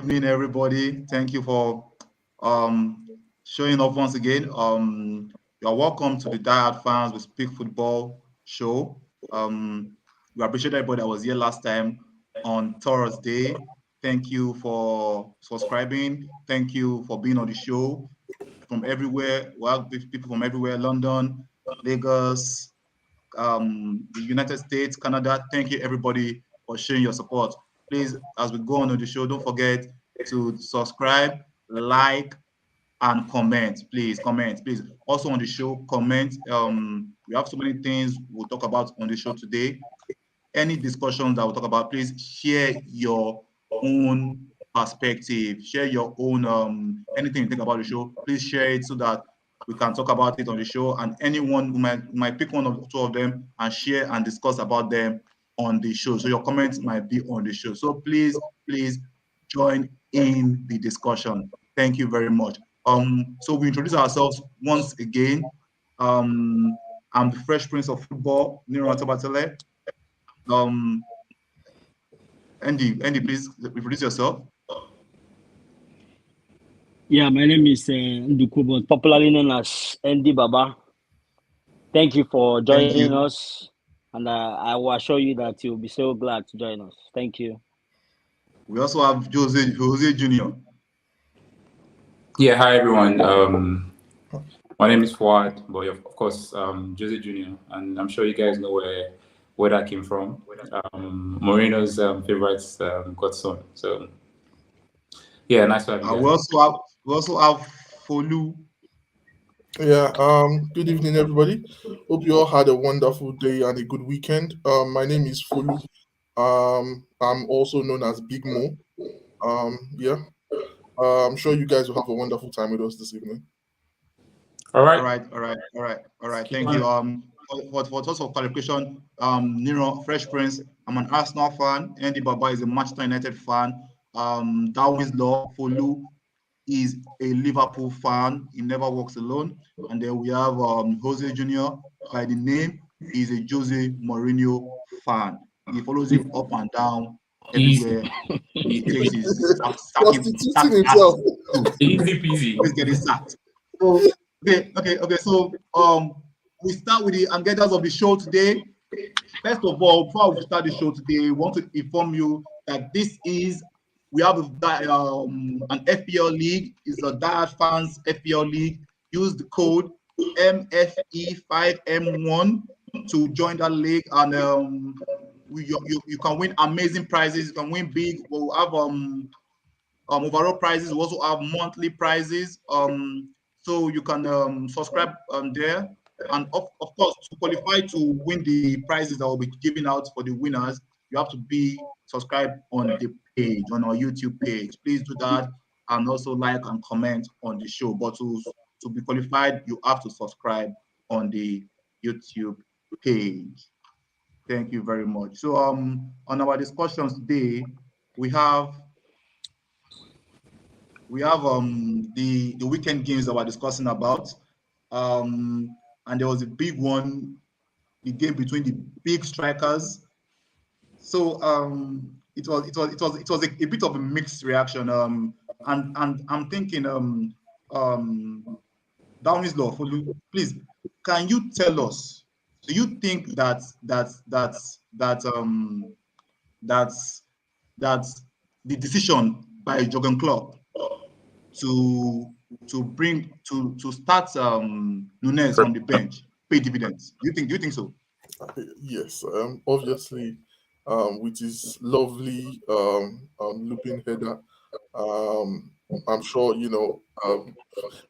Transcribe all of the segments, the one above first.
evening, everybody. Thank you for showing up once again. You're welcome to the DieHard Fans We Speak Football show. We appreciate everybody that was here last time on Thursday. Thank you for subscribing. Thank you for being on the show from everywhere. Well, people from everywhere: London, Lagos, the United States, Canada. Thank you, everybody, for showing your support. Please, as we go on with the show, don't forget to subscribe, like, and comment. Please comment. Please also on the show comment. We have so many things we'll talk about on the show today. Any discussions that we'll talk about, please share your own perspective. Share your own anything you think about the show. Please share it so that we can talk about it on the show. And anyone who might pick one of two of them and share and discuss about them on the show. So your comments might be on the show. So please join in the discussion. Thank you very much. So we introduce ourselves once again. I'm the Fresh Prince of Football, Niro Atabatele. Andy, please introduce yourself. Yeah, my name is Ndukubo, popularly known as Andy Baba. Thank you for joining us, and I will assure you that you'll be so glad to join us. Thank you. We also have Jose Jr. Yeah, hi everyone. My name is Fuad, but of course, Jose Jr. And I'm sure you guys know where that came from. Moreno's favorite godson. So yeah, nice to have you guys. We also have Folu. Yeah, good evening, everybody. Hope you all had a wonderful day and a good weekend. My name is Fulu. I'm also known as Big Mo. I'm sure you guys will have a wonderful time with us this evening. All right. Thank you. For thoughts of qualification, Nero, Fresh Prince, I'm an Arsenal fan. Andy Baba is a Manchester United fan. Darwin's Law, Folu is a Liverpool fan. He never walks alone. And then we have Jose Jr. By the name, he's a Jose Mourinho fan. He follows him up and down everywhere. He takes his prostituting himself. Easy peasy. He's getting sacked. So okay. So we start with the agendas of the show today. First of all, before we start the show today, we want to inform you that we have an FPL league. It's a DieHard Fans FPL league. Use the code MFE5M1 to join that league, and you can win amazing prizes. You can win big. We'll have overall prizes. We also have monthly prizes. So you can subscribe there. And of course, to qualify to win the prizes that will be given out for the winners, you have to be subscribed on the page, on our YouTube page. Please do that, and also like and comment on the show. But to be qualified, you have to subscribe on the YouTube page. Thank you very much. So on our discussions today, we have the weekend games that we're discussing about. And there was a big one, the game between the big strikers. So it was a bit of a mixed reaction. And I'm thinking Downey's Law, please, can you tell us, do you think that the decision by Jurgen Klopp to start Nunes on the bench pay dividends? Do you think so? Yes, obviously, with his lovely looping header. I'm sure from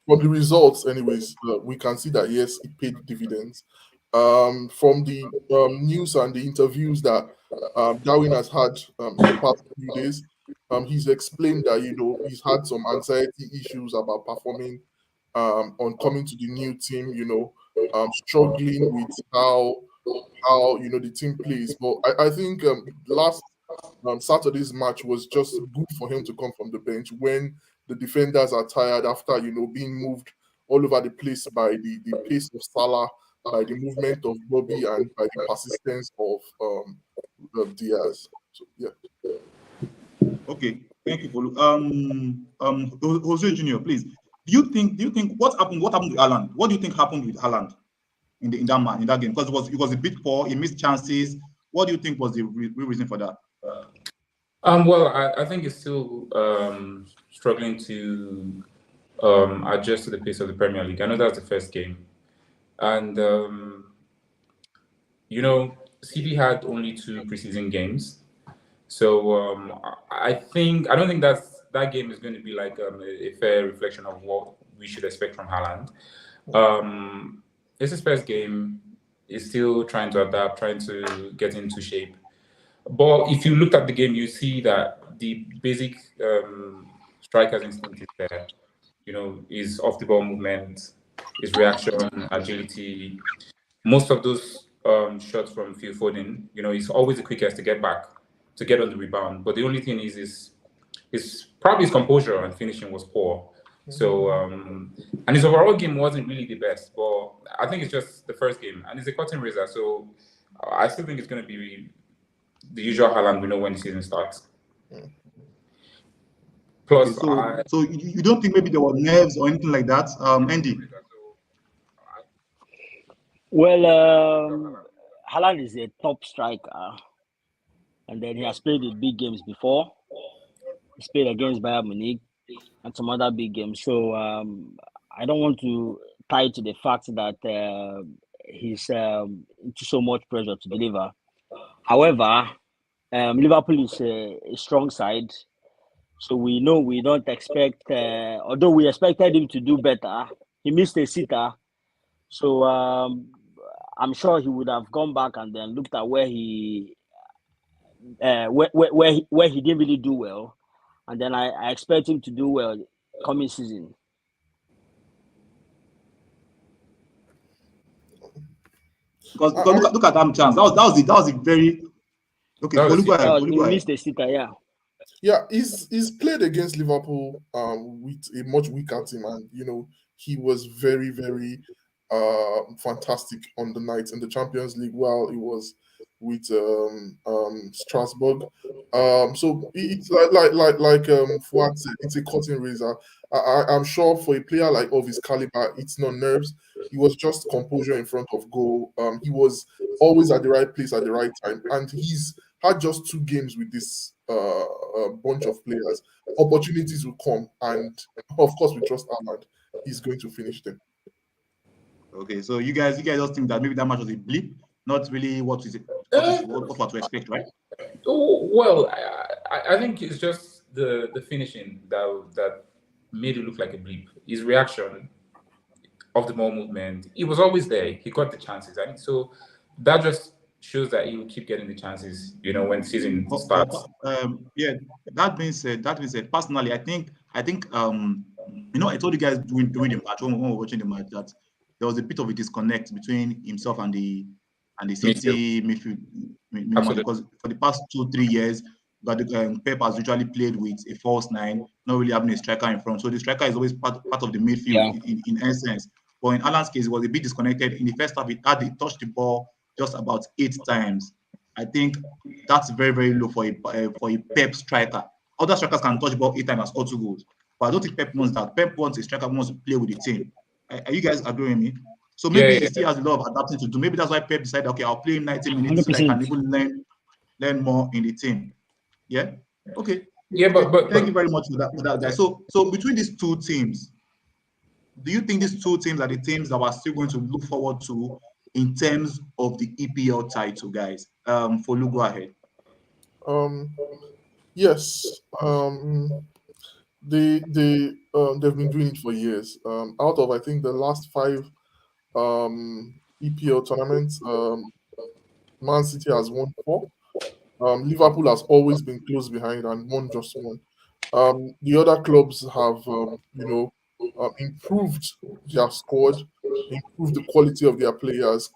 the results, anyways, we can see that yes, it paid dividends. From the news and the interviews that Darwin has had in the past few days, he's explained that he's had some anxiety issues about performing on coming to the new team. Struggling with how the team plays. But I think last Saturday's match was just good for him to come from the bench when the defenders are tired after being moved all over the place by the pace of Salah, by the movement of Bobby, and by the persistence of Diaz. So yeah. Okay, thank you for Jose Junior, please. Do you think what happened? What happened with Haaland? What do you think happened with Haaland in that game? Because it was a bit poor. He missed chances. What do you think was the real reason for that? Well, I think it's still struggling to adjust to the pace of the Premier League. I know that's the first game, and CB had only two preseason games, so I don't think that game is going to be like a fair reflection of what we should expect from Haaland. It's his first game. He's still trying to adapt, trying to get into shape. But if you look at the game, you see that the basic striker's instinct is there. His off the ball movement, his reaction, agility. Most of those shots from Phil Foden, he's always the quickest to get back, to get on the rebound. But the only thing is probably his composure and finishing was poor. So and his overall game wasn't really the best. But I think it's just the first game, and it's a curtain raiser. So I still think it's going to be the usual Haaland we know when the season starts. Plus, so you don't think maybe there were nerves or anything like that, Andy? Well, Haaland is a top striker, and then he has played in big games before. He's played against Bayern Munich and some other big games. So I don't want to tie it to the fact that he's into so much pressure to deliver. However, Liverpool is a strong side. So we know we don't expect, although we expected him to do better, he missed a sitter. So I'm sure he would have gone back and then looked at where he didn't really do well, and then I expect him to do well coming season. Because look at that chance. That was a very okay. He missed a sitter, yeah. Yeah, he's played against Liverpool with a much weaker team, and he was very, very fantastic on the night in the Champions League while he was with Strasbourg. So it's like Fuad said, it's a curtain raiser. I'm sure for a player like of his caliber, it's not nerves. He was just composure in front of goal. He was always at the right place at the right time, and he's had just 2 games with this bunch of players. Opportunities will come, and of course, we trust Ahmad. He's going to finish them. Okay, so you guys just think that maybe that match was a blip, not really what to expect, right? Oh, well, I think it's just the finishing that made it look like a blip. His reaction of the ball movement, he was always there. He got the chances. I mean, so that just shows that he will keep getting the chances, when the season starts. Yeah. That being said, personally, I think I told you guys during the match when we were watching the match that there was a bit of a disconnect between himself and the City midfield, because for the past 2-3 years, but Pep has usually played with a false 9, not really having a striker in front. So the striker is always part of the midfield in essence. But in Alan's case, it was a bit disconnected. In the first half, he touched the ball just about 8 times. I think that's very, very low for a Pep striker. Other strikers can touch the ball 8 times and score 2 goals. But I don't think Pep wants that. Pep wants a striker who wants to play with the team. Are you guys agreeing with me? So maybe he still has a lot of adapting to do. Maybe that's why Pep decided, okay, I'll play him 90 minutes 100%. So that I can even learn more in the team. Yeah? Okay. Yeah, but thank you very much for that guy. So between these 2 teams, do you think these 2 teams are the teams that we're still going to look forward to in terms of the EPL title, guys? Folu, go ahead. Yes. They've been doing it for years. Out of I think the last 5 EPL tournaments, Man City has won 4. Liverpool has always been close behind and won just 1. The other clubs have improved their squad, improved the quality of their players,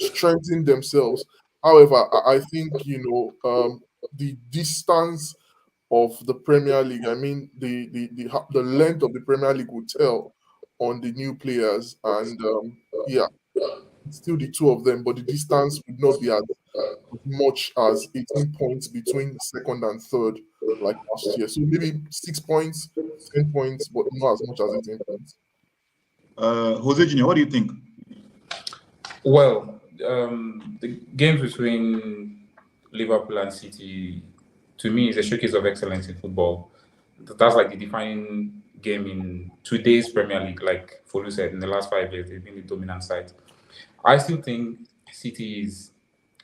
strengthened themselves. However, I think the distance of the Premier League, I mean the length of the Premier League will tell on the new players, and it's still the two of them, but the distance would not be as much as 18 points between second and third like last year. So maybe 6 points, 10 points, but not as much as 18 points. Jose Junior, what do you think? Well, the games between Liverpool and City, to me, is a showcase of excellence in football. That's like the defining game in today's Premier League. Like Folu said, in the last 5 years, they've been the dominant side. I still think City is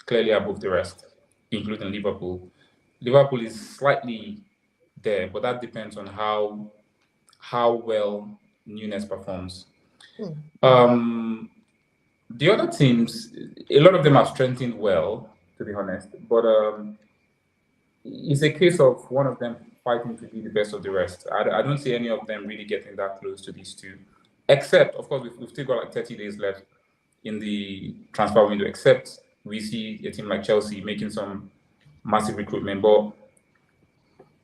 clearly above the rest, including Liverpool. Liverpool is slightly there, but that depends on how well Nunes performs. The other teams, a lot of them have strengthened well, to be honest, but it's a case of one of them fighting to be the best of the rest. I don't see any of them really getting that close to these two, except, of course, we've still got like 30 days left in the transfer window, except we see a team like Chelsea making some massive recruitment. But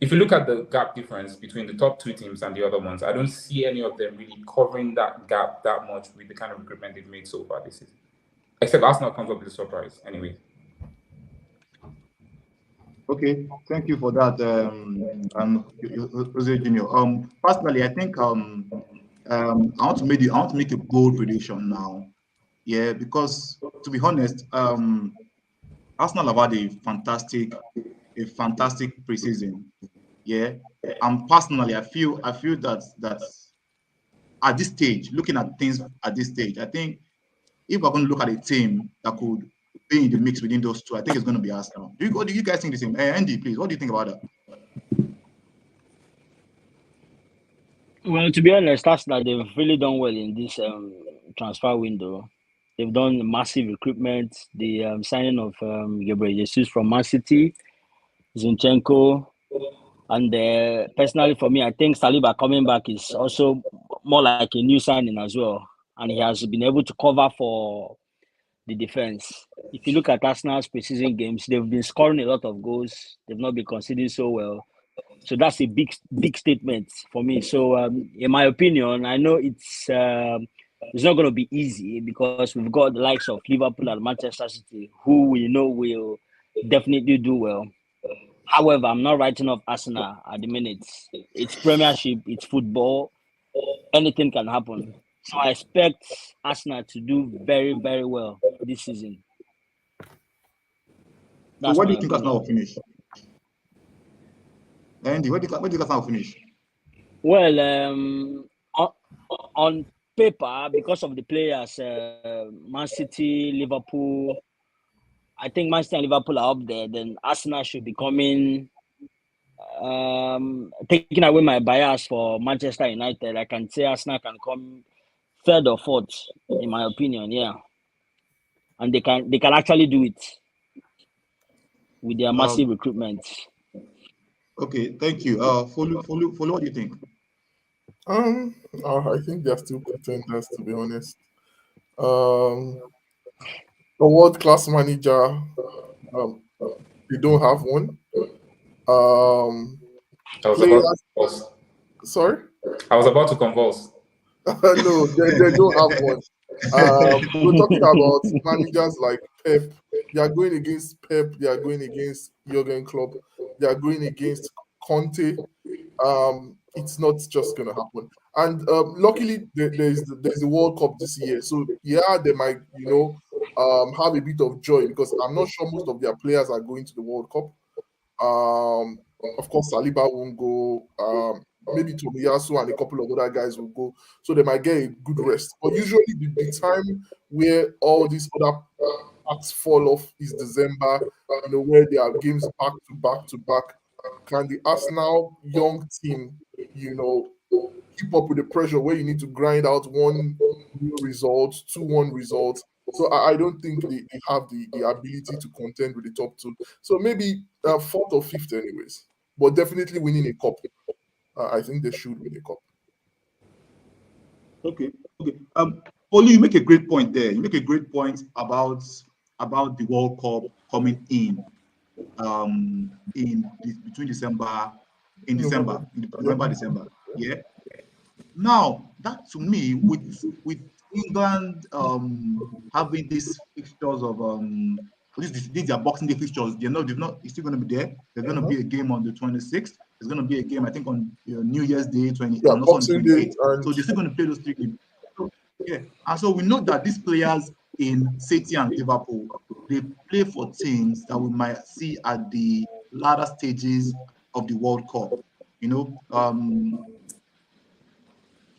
if you look at the gap difference between the top two teams and the other ones, I don't see any of them really covering that gap that much with the kind of recruitment they've made so far this season. Except Arsenal comes up with a surprise anyway. Okay, thank you for that, Jose Junior. Personally, I think I want to make a bold prediction now. Yeah, because to be honest, Arsenal have had a fantastic preseason. Yeah, and personally, I feel that at this stage, looking at things at this stage, I think if we're going to look at a team that could be in the mix within those two, I think it's going to be Arsenal. Do you guys think the same? Andy, please, what do you think about that? Well, to be honest, Arsenal, they've really done well in this transfer window. They've done massive recruitment. The signing of Gabriel Jesus from Man City, Zinchenko, and personally for me, I think Saliba coming back is also more like a new signing as well. And he has been able to cover for the defense. If you look at Arsenal's preseason games, they've been scoring a lot of goals. They've not been conceding so well. So that's a big statement for me. So in my opinion, I know it's not going to be easy because we've got the likes of Liverpool and Manchester City, who we know will definitely do well. However, I'm not writing off Arsenal at the minute. It's Premiership, it's football. Anything can happen. So I expect Arsenal to do very, very well this season. So what do you think Arsenal will finish? Andy, what do you think Arsenal will finish? Well, on paper, because of the players, Man City, Liverpool, I think Man City and Liverpool are up there. Then Arsenal should be coming. Taking away my bias for Manchester United, I can say Arsenal can come third or fourth, in my opinion. Yeah, and they can actually do it with their massive recruitment. Okay, thank you. Follow. What do you think? I think they're still pretenders, to be honest. A world-class manager, they don't have one. Players, sorry? I was about to convulse. No, they don't have one. We're talking about managers like Pep. They are going against Pep. They are going against Jurgen Klopp. They are going against Conte. It's not just going to happen. And luckily, there's the World Cup this year. So yeah, they might have a bit of joy because I'm not sure most of their players are going to the World Cup. Of course, Saliba won't go. Maybe Tomiyasu and a couple of other guys will go, so they might get a good rest. But usually, the time where all these other acts fall off is December. Where there are games back to back to back. Can the Arsenal young team, keep up with the pressure where you need to grind out 1-0 results, 2-1 results? So I don't think they have the ability to contend with the top two. So maybe fourth or fifth, anyways. But definitely winning a cup. I think they should win a cup. Okay. Oli, you make a great point there. You make a great point about the World Cup coming in between November, December. Yeah. Now that to me, with England having these fixtures of these are Boxing Day fixtures. They've not. It's still going to be there. There's going to be a game on the 26th. There's going to be a game, I think, on New Year's Day, and also on the Boxing Day, 28th. So they're still going to play those 3 games. So, yeah, and so we know that these players in City and Liverpool, they play for teams that we might see at the latter stages of the World Cup.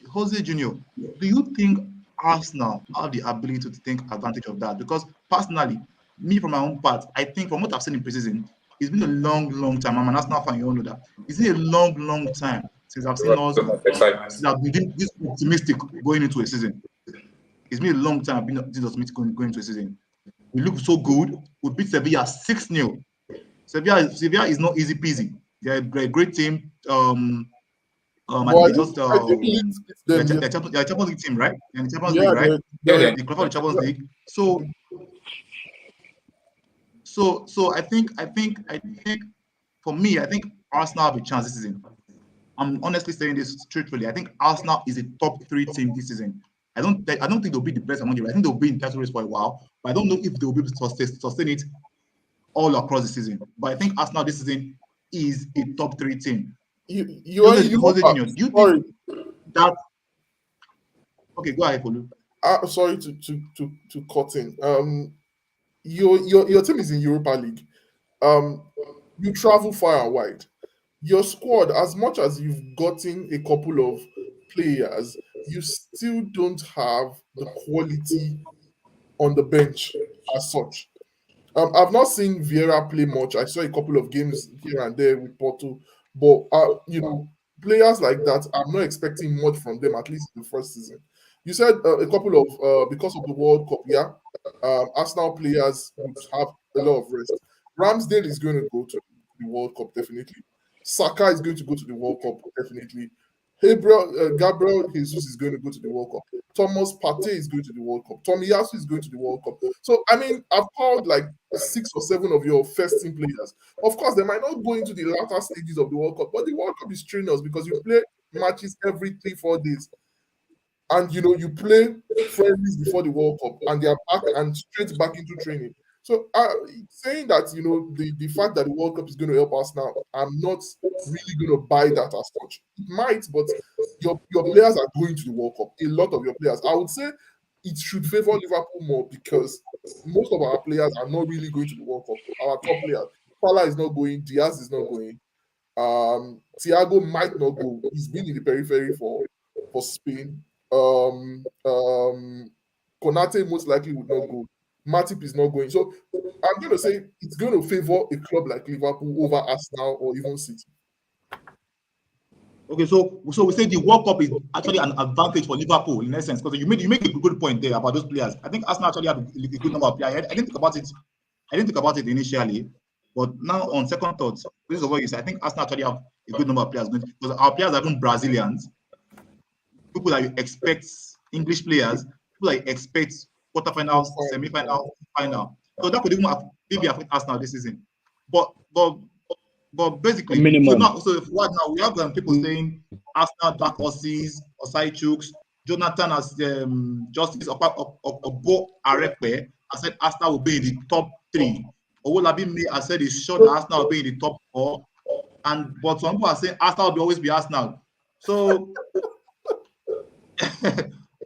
Jose Junior, do you think Arsenal have the ability to take advantage of that? Because personally, me from my own part, I think from what I've seen in preseason, it's been a long time. I'm an Arsenal fan, you all know that. It's been a long time since I've seen us since I've been this optimistic going into a season. It's been a long time I've been this optimistic going into a season. We look so good. We beat Sevilla 6-0. Sevilla is not easy peasy. They're a great team. I think they just they're Champions League team, right? And the Champions League, right? They qualify the Champions League. So I think for me, I think Arsenal have a chance this season. I'm honestly saying this truthfully. I think Arsenal is a top 3 team this season. I don't think they'll be the best among you. I think they'll be in title race for a while, but I don't know if they'll be able to sustain it all across the season. But I think Arsenal this season is a top 3 team. Do you think that? Okay, go ahead, Polu. Sorry to cut in. Your team is in Europa League. You travel far and wide. Your squad, as much as you've gotten a couple of players, you still don't have the quality on the bench as such. I've not seen Vieira play much. I saw a couple of games here and there with Porto, but players like that, I'm not expecting much from them, at least in the first season. You said a couple of because of the World Cup, yeah. Arsenal players would have a lot of rest. Ramsdale is going to go to the World Cup definitely. Saka is going to go to the World Cup definitely. Gabriel Jesus is going to go to the World Cup. Thomas Partey is going to the World Cup. Tomiyasu is going to the World Cup. So, I mean, I've called like 6 or 7 of your first team players. Of course, they might not go into the latter stages of the World Cup, but the World Cup is strenuous because you play matches every 3-4 days. And, you play friendlies before the World Cup and they are back and straight back into training. So saying that, the fact that the World Cup is going to help us now, I'm not really going to buy that as such. It might, but your players are going to the World Cup. A lot of your players. I would say it should favor Liverpool more because most of our players are not really going to the World Cup. Our top players. Salah is not going. Diaz is not going. Thiago might not go. He's been in the periphery for Spain. Konate most likely would not go. Matip is not going. So I'm going to say it's going to favor a club like Liverpool over Arsenal or even City. Okay, so we say the World Cup is actually an advantage for Liverpool in essence because you make a good point there about those players. I think Arsenal actually have a good number of players. I didn't think about it initially, but now on second thoughts, this is what you said. I think Arsenal actually have a good number of players because our players are even Brazilians, people that you expect, English players, people that you expect quarterfinals, semi-final, final. So that could even maybe affect Arsenal this season. But basically, so what now we have people saying Arsenal back Aussies, Osai Chooks, Jonathan as Justice Obo Arekwe. I said Arsenal will be in the top 3. Owolabi me, I said it's sure that Arsenal will be in the top 4. But some people are saying Arsenal will always be Arsenal. So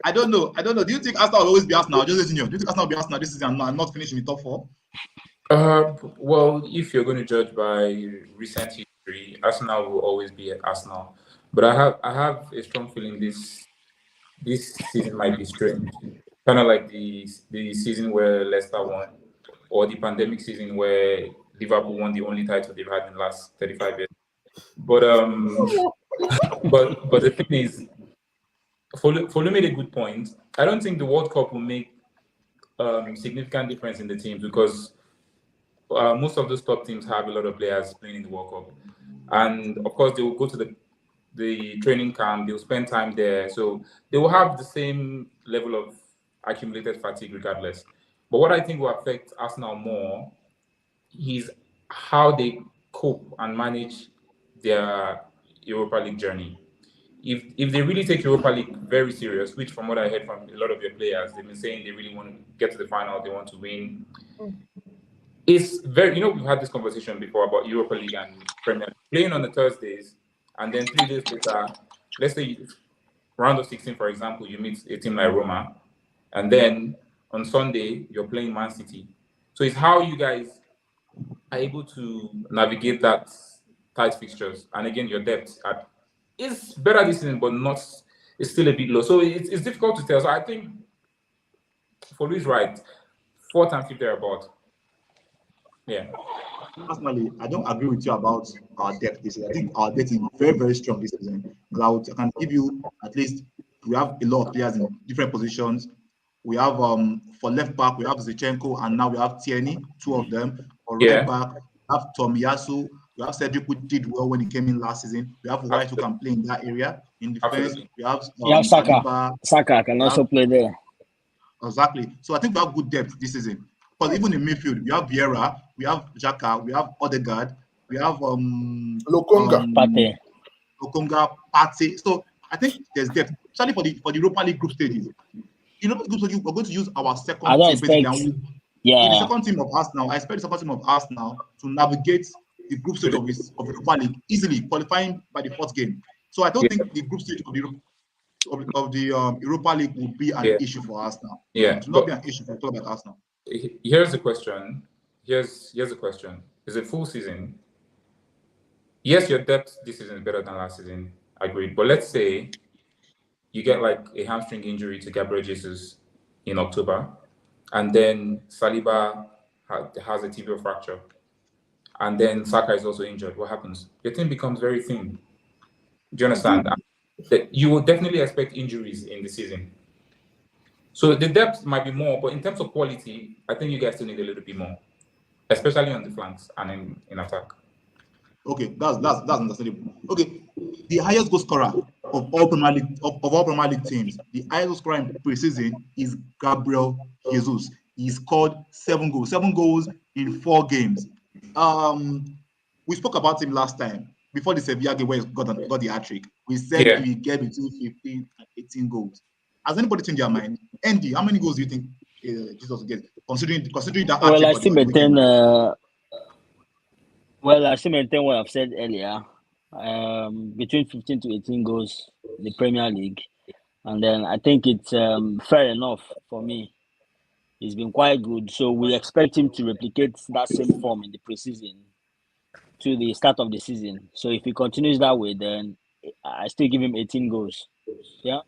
I don't know. Do you think Arsenal will always be Arsenal? Do you think Arsenal will be Arsenal this season and not finish in the top 4? Well, if you're going to judge by recent history, Arsenal will always be at Arsenal. But I have a strong feeling this season might be strange, kind of like the season where Leicester won, or the pandemic season where Liverpool won the only title they've had in the last 35 years. But but the thing is, Folu made a good point. I don't think the World Cup will make significant difference in the teams because most of those top teams have a lot of players playing in the World Cup, and of course they will go to the training camp. They'll spend time there, so they will have the same level of accumulated fatigue regardless. But what I think will affect Arsenal more is how they cope and manage their Europa League journey. if they really take Europa League very serious, which from what I heard from a lot of your players, they've been saying they really want to get to the final, they want to win. It's very, we've had this conversation before about Europa League and Premier League. Playing on the Thursdays, and then 3 days later, let's say round of 16, for example, you meet a team like Roma, and then on Sunday you're playing Man City. So it's how you guys are able to navigate that tight fixtures, and again your depth is better this season, but not. It's still a bit low, so it's difficult to tell. So I think for Luis, right, 4th and 5th thereabout. Yeah. Personally, I don't agree with you about our depth this season. I think our depth is very, very strong this season. I can give you at least, we have a lot of players in different positions. We have for left back, we have Zichenko, and now we have Tierney, 2 of them. For right back, we have Tomiyasu. We have Cedric, who did well when he came in last season. We have White, who can play in that area. In defense, we have Saka. Saka can also play there. Exactly. So I think we have good depth this season. Because even in midfield, we have Vieira, we have Xhaka, we have Odegaard, we have Lokonga, Partey. So I think there's depth, especially for the Europa League group stages. Group stage, we're going to use our second team. With the second team of Arsenal, I expect the second team of Arsenal to navigate the group stage of Europa League easily, qualifying by the 4th game. So I don't think the group stage of the Europa League will be an issue for Arsenal. Yeah, it will not be an issue for a club like Arsenal. Here's the question. Here's the question. Is it full season? Yes, your depth this season is better than last season. Agreed. But let's say you get like a hamstring injury to Gabriel Jesus in October, and then Saliba has a tibial fracture, and then Saka is also injured. What happens? Your team becomes very thin. Do you understand? You will definitely expect injuries in the season. So the depth might be more, but in terms of quality, I think you guys still need a little bit more, especially on the flanks and in attack. Okay, that's understandable. Okay, the highest goal scorer of all Premier League teams, the highest goal scorer in preseason is Gabriel Jesus. He scored 7 goals. 7 goals in 4 games. We spoke about him last time before the Sevilla game where he got the hat-trick. We said he will get between 15 and 18 goals. Has anybody changed their mind? Andy, how many goals do you think Jesus will get? Considering that well, hat-trick I still maintain. I still maintain what I've said earlier. Between 15 to 18 goals in the Premier League, and then I think it's fair enough for me. He's been quite good, so we expect him to replicate that same form in the preseason to the start of the season. So if he continues that way, then I still give him 18 goals. Yeah.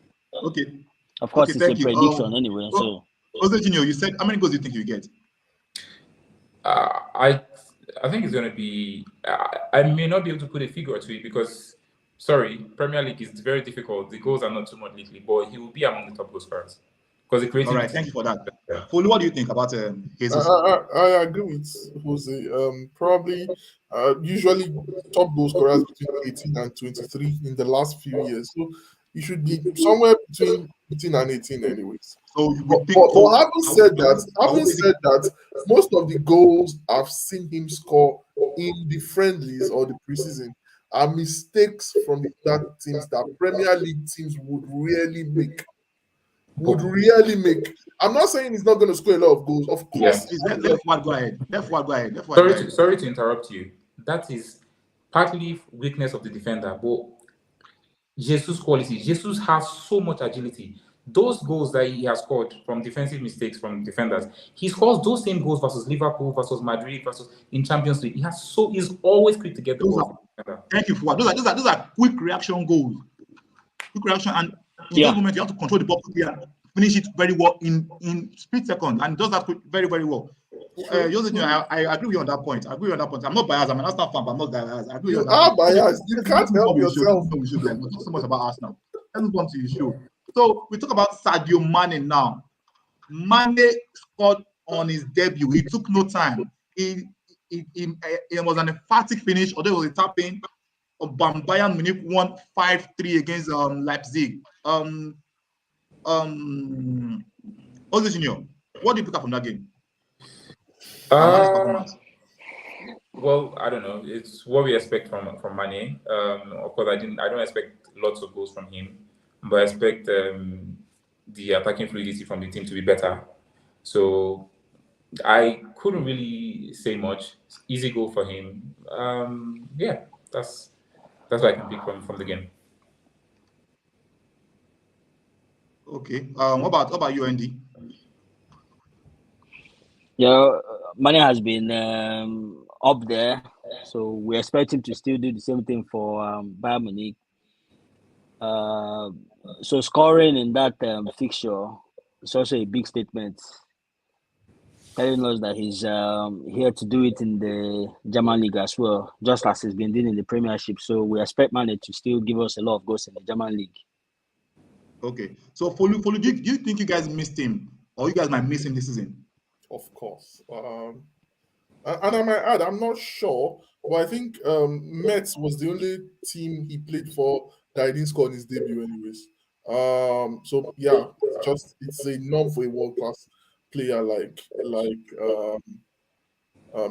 Okay. Of course, it's a prediction anyway. So, Jose Junior, you said how many goals do you think you get? I think it's going to be. I may not be able to put a figure to it because, Premier League is very difficult. The goals are not too much lately, but he will be among the top goal scorers because the creativity. All right, thank you for that. Folu, what do you think about Jesus? I agree with Jose. Probably, usually top goal scorers between 18 and 23 in the last few years. So you should be somewhere between 18 and 18 anyways. So having said that, most of the goals I've seen him score in the friendlies or the preseason are mistakes from that teams that Premier League teams would really make. I'm not saying he's not going to score a lot of goals. Of course. Yeah. Left one, go ahead. Sorry to interrupt you. That is partly weakness of the defender, but Jesus' quality. Jesus has so much agility. Those goals that he has scored from defensive mistakes from defenders, he scores those same goals versus Liverpool, versus Madrid, versus in Champions League. He's always quick to get the ball. Thank you for that. Those are quick reaction goals. Quick reaction, and in those moments you have to control the ball quickly and finish it very well in split second, and does that very, very well. I agree with you on that point. I'm not biased. I'm an Arsenal fan, but I'm not biased. I agree with you on that. Biased. You can't help yourself. We talk so much about Arsenal. Let's move on to the show. So we talk about Sadio Mane now. Mane scored on his debut. He took no time. It was an emphatic finish, although it was a tap-in. Bayern Munich won 5-3 against Leipzig. Jose Junior, what do you pick up from that game? Well, I don't know. It's what we expect from Mane. Of course, I don't expect lots of goals from him, but I expect the attacking fluidity from the team to be better. So I couldn't really say much. Easy goal for him. Yeah, that's what I can pick from the game. Okay. What about you, Andy? Yeah, Mane has been up there, so we expect him to still do the same thing for Bayern Munich. Uh, so scoring in that fixture is also a big statement, telling us that he's here to do it in the German league as well, just as he's been doing in the Premiership. So we expect Mane to still give us a lot of goals in the German league. Okay. So for you, do you think you guys missed him, or you guys might miss him this season? Of course. And I might add, I'm not sure, but I think Metz was the only team he played for that he didn't score in his debut, anyways. So yeah, it's a norm for a world class player like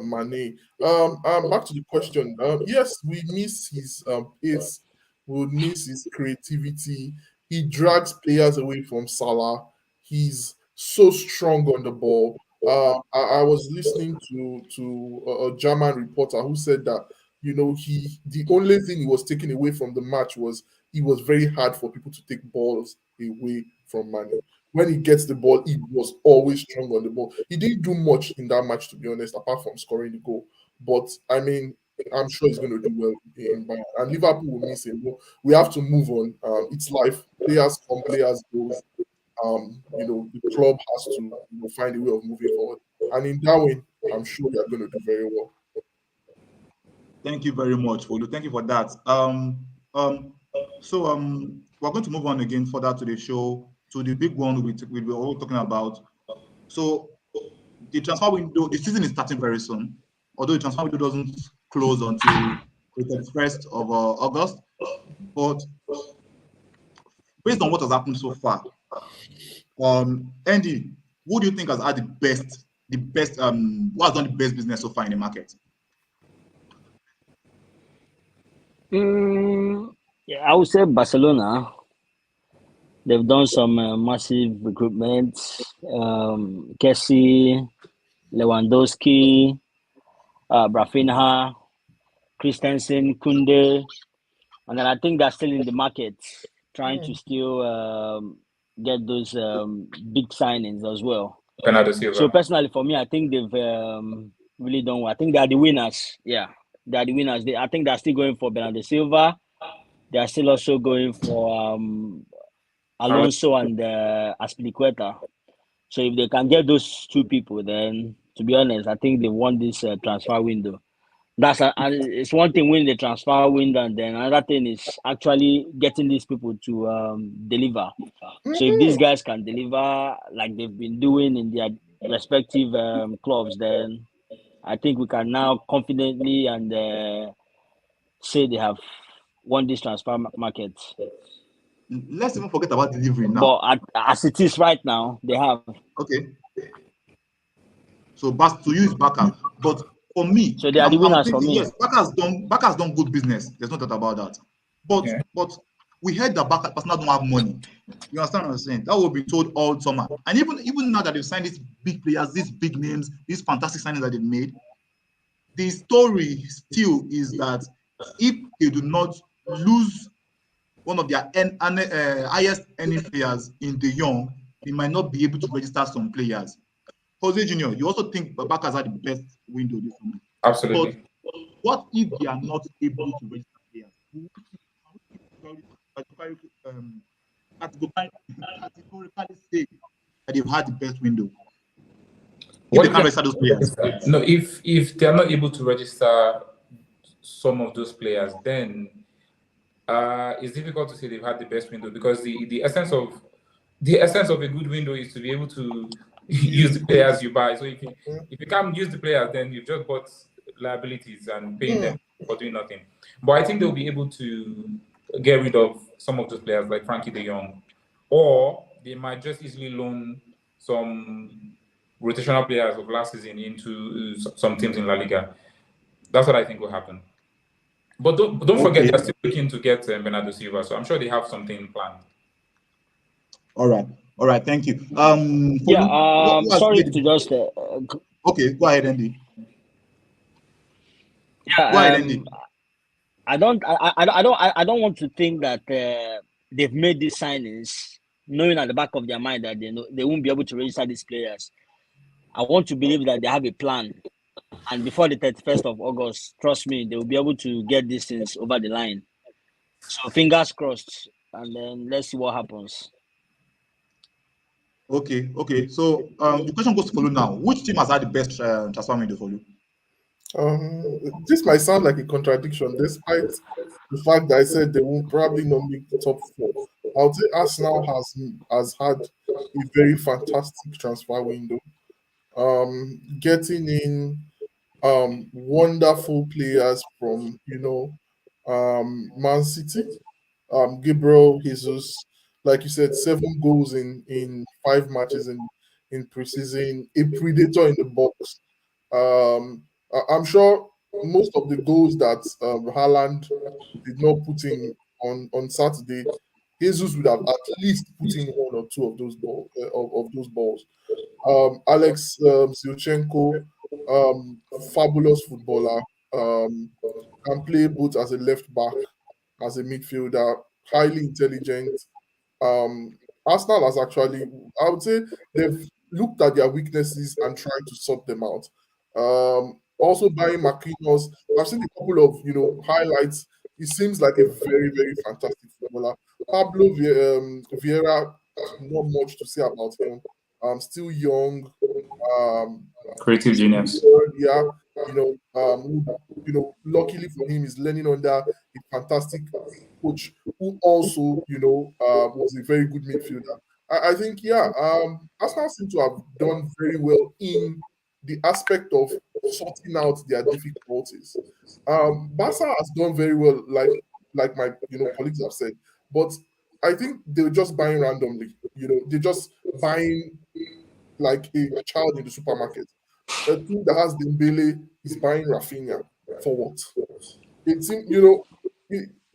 Mane. Back to the question. Yes, we miss his pace. We would miss his creativity. He drags players away from Salah. He's so strong on the ball. I was listening to a German reporter who said that the only thing he was taking away from the match was it was very hard for people to take balls away from Mane. When he gets the ball, he was always strong on the ball. He didn't do much in that match, to be honest, apart from scoring the goal. But I mean, I'm sure he's going to do well in Bayern. And Liverpool will miss him. We have to move on. It's life. Players come, players go. The club has to find a way of moving forward. And in that way, I'm sure we are going to do very well. Thank you very much, Olu. Thank you for that. So we're going to move on again further to the show, to the big one we were all talking about. So the transfer window, the season is starting very soon, although the transfer window doesn't close until the 31st of August. But based on what has happened so far, Andy, who do you think has had who has done the best business so far in the market? Yeah, I would say Barcelona. They've done some massive recruitment. Kessie, Lewandowski, Rafinha, Christensen, Kunde, and then I think they're still in the market trying to still get those big signings as well. Bernardo Silva. So personally, for me, I think they've really done well. I think they are the winners. Yeah, they are the winners. I think they're still going for Bernardo Silva. They are still also going for Alonso and Aspilicueta. So if they can get those two people, then to be honest, I think they won this transfer window. It's one thing winning the transfer window, and then another thing is actually getting these people to deliver. So if these guys can deliver like they've been doing in their respective clubs, then I think we can now confidently and say they have won this transfer market. Let's even forget about delivery now. But as it is right now, they have. Okay. So to use Barca, but for me, so they are the winners for me. Yes, Barca has done good business. There's no doubt about that. But we heard that Barca personally don't have money. You understand what I'm saying? That will be told all summer. And even now that they've signed these big players, these big names, these fantastic signings that they've made, the story still is that if they do not lose one of their highest earning players in De Jong, they might not be able to register some players. Jose Junior, you also think Barca has had the best window this summer? Absolutely. But what if they are not able to register players? Categorically say that they've had the best window. If they can't register those players. No, if they are not able to register some of those players, then it's difficult to say they've had the best window, because the essence of a good window is to be able to use the players you buy. So if you can't use the players, then you've just bought liabilities and paying them for doing nothing. But I think they'll be able to get rid of some of those players like Frankie de Jong, or they might just easily loan some rotational players of last season into some teams in La Liga. That's what I think will happen. But don't forget, they're still looking to get Bernardo Silva, so I'm sure they have something planned. All right. Thank you. Sorry to just. Okay, go ahead, Andy. Yeah. Go ahead, Andy. I don't want to think that they've made these signings knowing at the back of their mind that they won't be able to register these players. I want to believe that they have a plan, and before the 31st of August, trust me, they will be able to get these things over the line. So fingers crossed, and then let's see what happens. Okay. So the question goes to Folu now. Which team has had the best transfer window for you? This might sound like a contradiction, despite the fact that I said they will probably not make the top four. I would say Arsenal has had a very fantastic transfer window. Getting in wonderful players from Man City, Gabriel Jesus, like you said, 7 goals in 5 matches in preseason, a predator in the box. I'm sure most of the goals that Haaland did not put in on Saturday, Jesus would have at least put in 1 or 2 of those balls. Alex Zinchenko, fabulous footballer, can play both as a left back, as a midfielder, highly intelligent. Arsenal has actually, I would say, they've looked at their weaknesses and tried to sort them out. Also buying Marquinhos, I've seen a couple of highlights. He seems like a very, very fantastic footballer. Pablo Vieira, not much to say about him. Still young. Creative genius. Yeah, luckily for him, he's learning under a fantastic coach who also, was a very good midfielder. I think, Arsenal seem to have done very well in the aspect of sorting out their difficulties. Barca has done very well, like my colleagues have said, but I think they're just buying randomly. They're just buying like a child in the supermarket. A team that has Dembele is buying Rafinha for what? A team,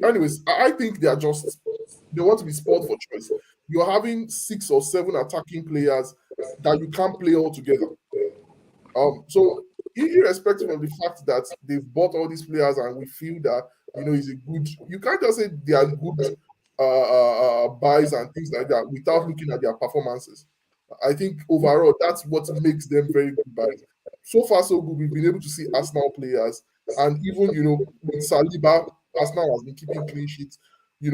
anyways, I think they want to be spoiled for choice. You're having 6 or 7 attacking players that you can't play all together. So irrespective of the fact that they've bought all these players and we feel that is a good, you can't just say they are good buys and things like that without looking at their performances. I think overall that's what makes them very good buys. So far so good. We've been able to see Arsenal players, and even with Saliba, Arsenal has been keeping clean sheets. I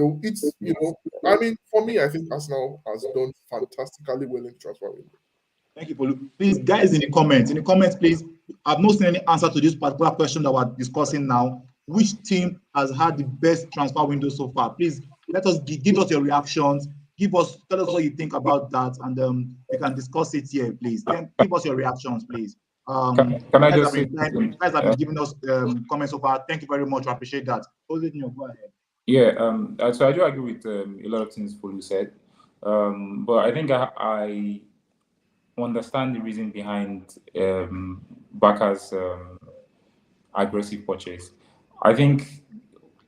mean, for me, I think Arsenal has done fantastically well in the transfer window. Thank you, Paul. Please, guys, in the comments, please. I've not seen any answer to this particular question that we're discussing now. Which team has had the best transfer window so far? Please let us give us your reactions. Tell us what you think about that, and we can discuss it here, please. Then give us your reactions, please. Can I just say guys have been giving us comments so far. Thank you very much. I appreciate that. Go ahead. Yeah, so I do agree with a lot of things Folu said, but I think I understand the reason behind Barca's aggressive purchase. I think,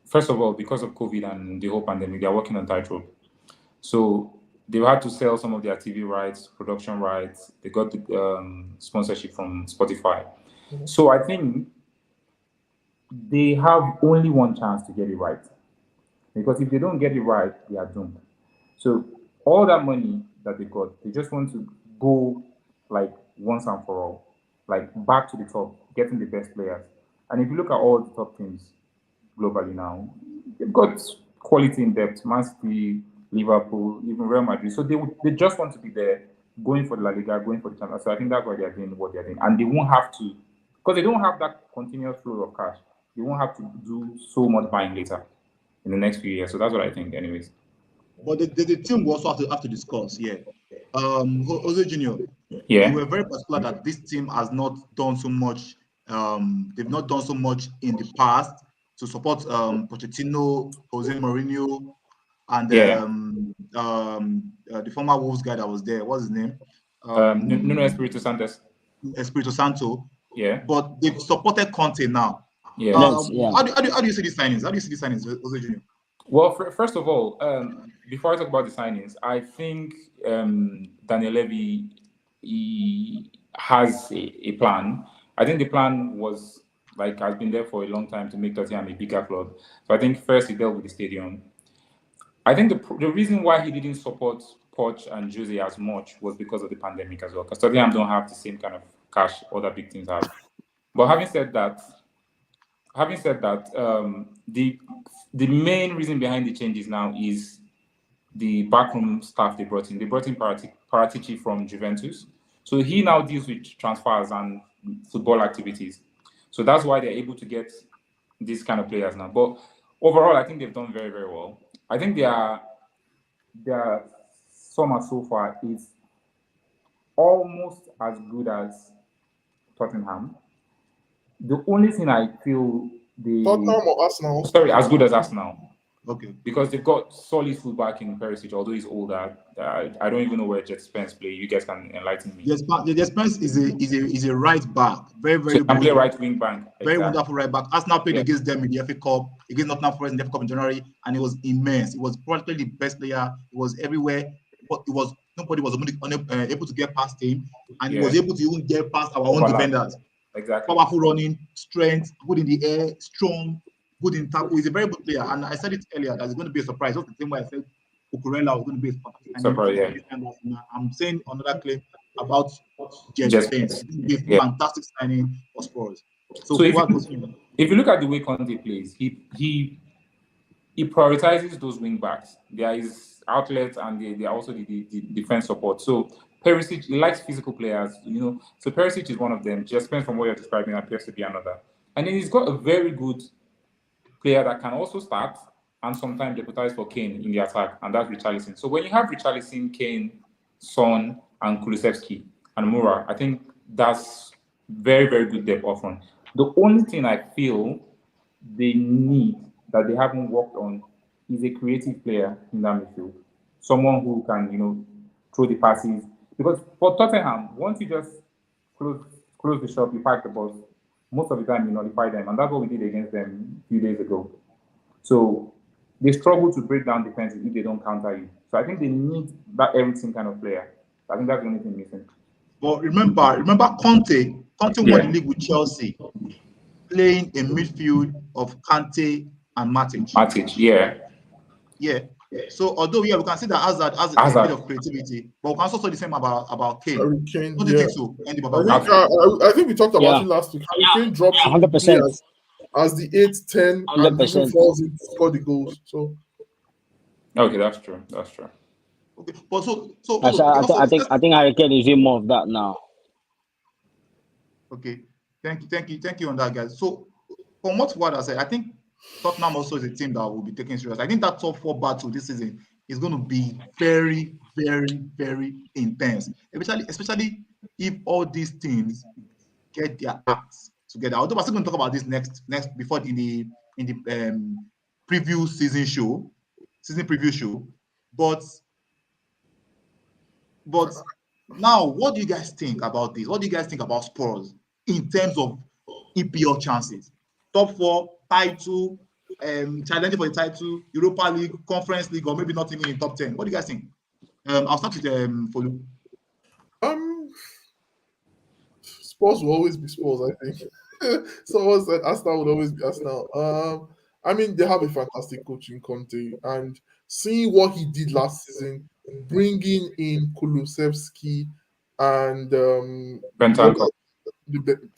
first of all, because of COVID and the whole pandemic, they're working on tightrope. So they've had to sell some of their TV rights, production rights. They got the sponsorship from Spotify. Mm-hmm. So I think they have only one chance to get it right. Because if they don't get it right, they are doomed. So all that money that they got, they just want to go like once and for all, like back to the top, getting the best players. And if you look at all the top teams globally now, they've got quality in depth. Man City, Liverpool, even Real Madrid. So they just want to be there, going for the La Liga, going for the Champions. So I think that's why they're doing what they're doing. And they won't have to, because they don't have that continuous flow of cash. They won't have to do so much buying later in the next few years. So that's what I think, anyways. But the team will also have to discuss, yeah. Jose Junior, yeah, you were very particular that this team has not done so much. They've not done so much in the past to support Pochettino, Jose Mourinho, and the former Wolves guy that was there. What's his name? Nuno Espirito Santo. Espirito Santo. Yeah. But they've supported Conte now, Yeah. How do you see these signings? How do you see these signings, Jose Junior? Well, first of all, before I talk about the signings, I think Daniel Levy he has a plan. I think the plan was has been there for a long time to make Tottenham a bigger club. So I think first he dealt with the stadium. I think the reason why he didn't support Poch and Jose as much was because of the pandemic as well. Because Tottenham don't have the same kind of cash other big teams have. But having said that, the main reason behind the changes now is the backroom staff they brought in. They brought in Paratici from Juventus. So he now deals with transfers and football activities. So that's why they're able to get these kind of players now. But overall, I think they've done very, very well. I think their summer so far is almost as good as Tottenham. The only thing I feel Tottenham or Arsenal? Sorry, as good as Arsenal. Okay. Because they've got solid fullback in Perisic, although he's older. I don't even know where Jet Spence play. You guys can enlighten me. Jet Spence is a right back. Very, very so good. Play right wing back. Very wonderful right back. Arsenal played against them in the FA Cup, against Nottingham Forest in the FA Cup in January, and it was immense. It was probably the best player. It was everywhere. But nobody was able to get past him, and he was able to even get past our own defenders. Exactly. Powerful running, strength, good in the air, strong, good in tackle. He's a very good player, and I said it earlier that it's going to be a surprise. Just the same way I said Cucurella was going to be a surprise. I'm saying another claim about Jet Spence. It's a fantastic signing for Spurs. So if you look at the way Conte plays, he prioritizes those wing backs. There is outlets and they are also the defense support. So Perisic, he likes physical players, So Perisic is one of them. Jet Spence, from what you're describing, appears to be another. And then he's got a very good player that can also start and sometimes deputize for Kane in the attack, and that's Richarlison. So when you have Richarlison, Kane, Son, and Kulusevski and Moura, I think that's very, very good depth up front. The only thing I feel they need that they haven't worked on is a creative player in that midfield. Someone who can, throw the passes. Because for Tottenham, once you just close the shop, you park the bus, most of the time you nullify them. And that's what we did against them a few days ago. So they struggle to break down defenses if they don't counter you. So I think they need that everything kind of player. I think that's the only thing missing. But remember Conte won the league with Chelsea, playing a midfield of Kante and Matic. Yeah. So although we can see that Hazard has a bit of creativity, but we can also say the same about Kane. Don't you think so? I think we talked about it last week. Kane drops 100% as the 8-10 and even falls in to score the goals. So okay, that's true. Okay, but I think Harry Kane is doing more of that now. Okay, thank you on that, guys. So from what Ward has said, I think Tottenham also is a team that will be taken serious. I think that top 4 battle this season is going to be very, very, very intense, especially if all these teams get their acts together. Although we're still going to talk about this next before in the preview season preview show. But now, what do you guys think about this? What do you guys think about Spurs in terms of EPL chances? Top 4, title, challenging for the title, Europa League, Conference League, or maybe not even in top 10. What do you guys think? I'll start with Folu. Spurs will always be Spurs, I think. Someone said Arsenal would always be Arsenal. I mean, they have a fantastic coach in Conte, and seeing what he did last season, bringing in Kulusevski and Bentancur.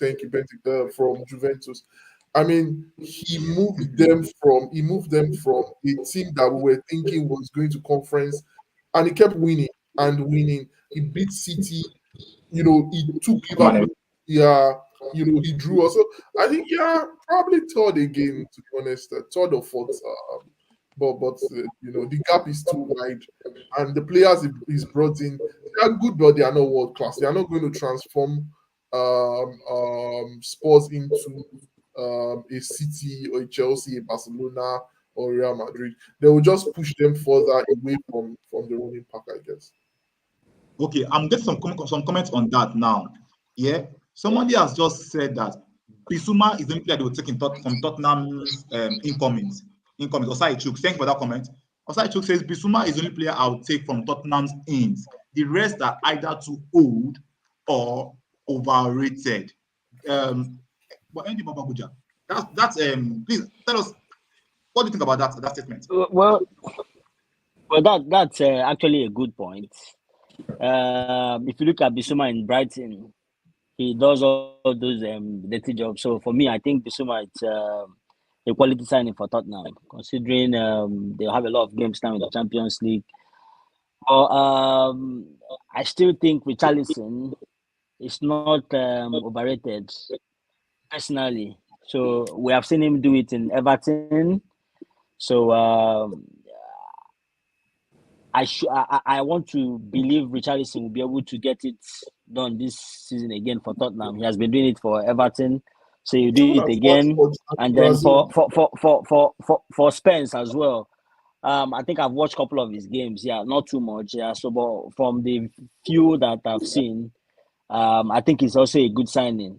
Thank you, from Juventus. I mean, he moved them from a team that we were thinking was going to conference, and he kept winning and winning. He beat City, he took Liverpool. He drew also. I think probably third again, to be honest, third or fourth. But the gap is too wide, and the players he's brought in, they are good, but they are not world class. They are not going to transform Spurs into a City or a Chelsea, a Barcelona or Real Madrid. They will just push them further away from the running pack, I guess. Okay, I'm getting some comments on that now. Yeah, somebody has just said that Bissouma is the only player they will take from Tottenham's incomings. Osai Chuk, thank you for that comment. Osai Chuk says Bissouma is the only player I would take from Tottenham's ins. The rest are either too old or overrated. But Andy Babaguja, that's please tell us what do you think about that statement? Well, that's actually a good point. If you look at Bissouma in Brighton, he does all those dirty jobs. So for me, I think Bissouma it's a quality signing for Tottenham, considering they have a lot of games now in the Champions League. But I still think Richarlison is not overrated personally. So we have seen him do it in Everton. So I want to believe Richarlison will be able to get it done this season again for Tottenham. He has been doing it for Everton, so you do it again. And then for Spence as well. I think I've watched a couple of his games. Yeah, not too much. Yeah, so but from the few that I've seen, I think it's also a good signing.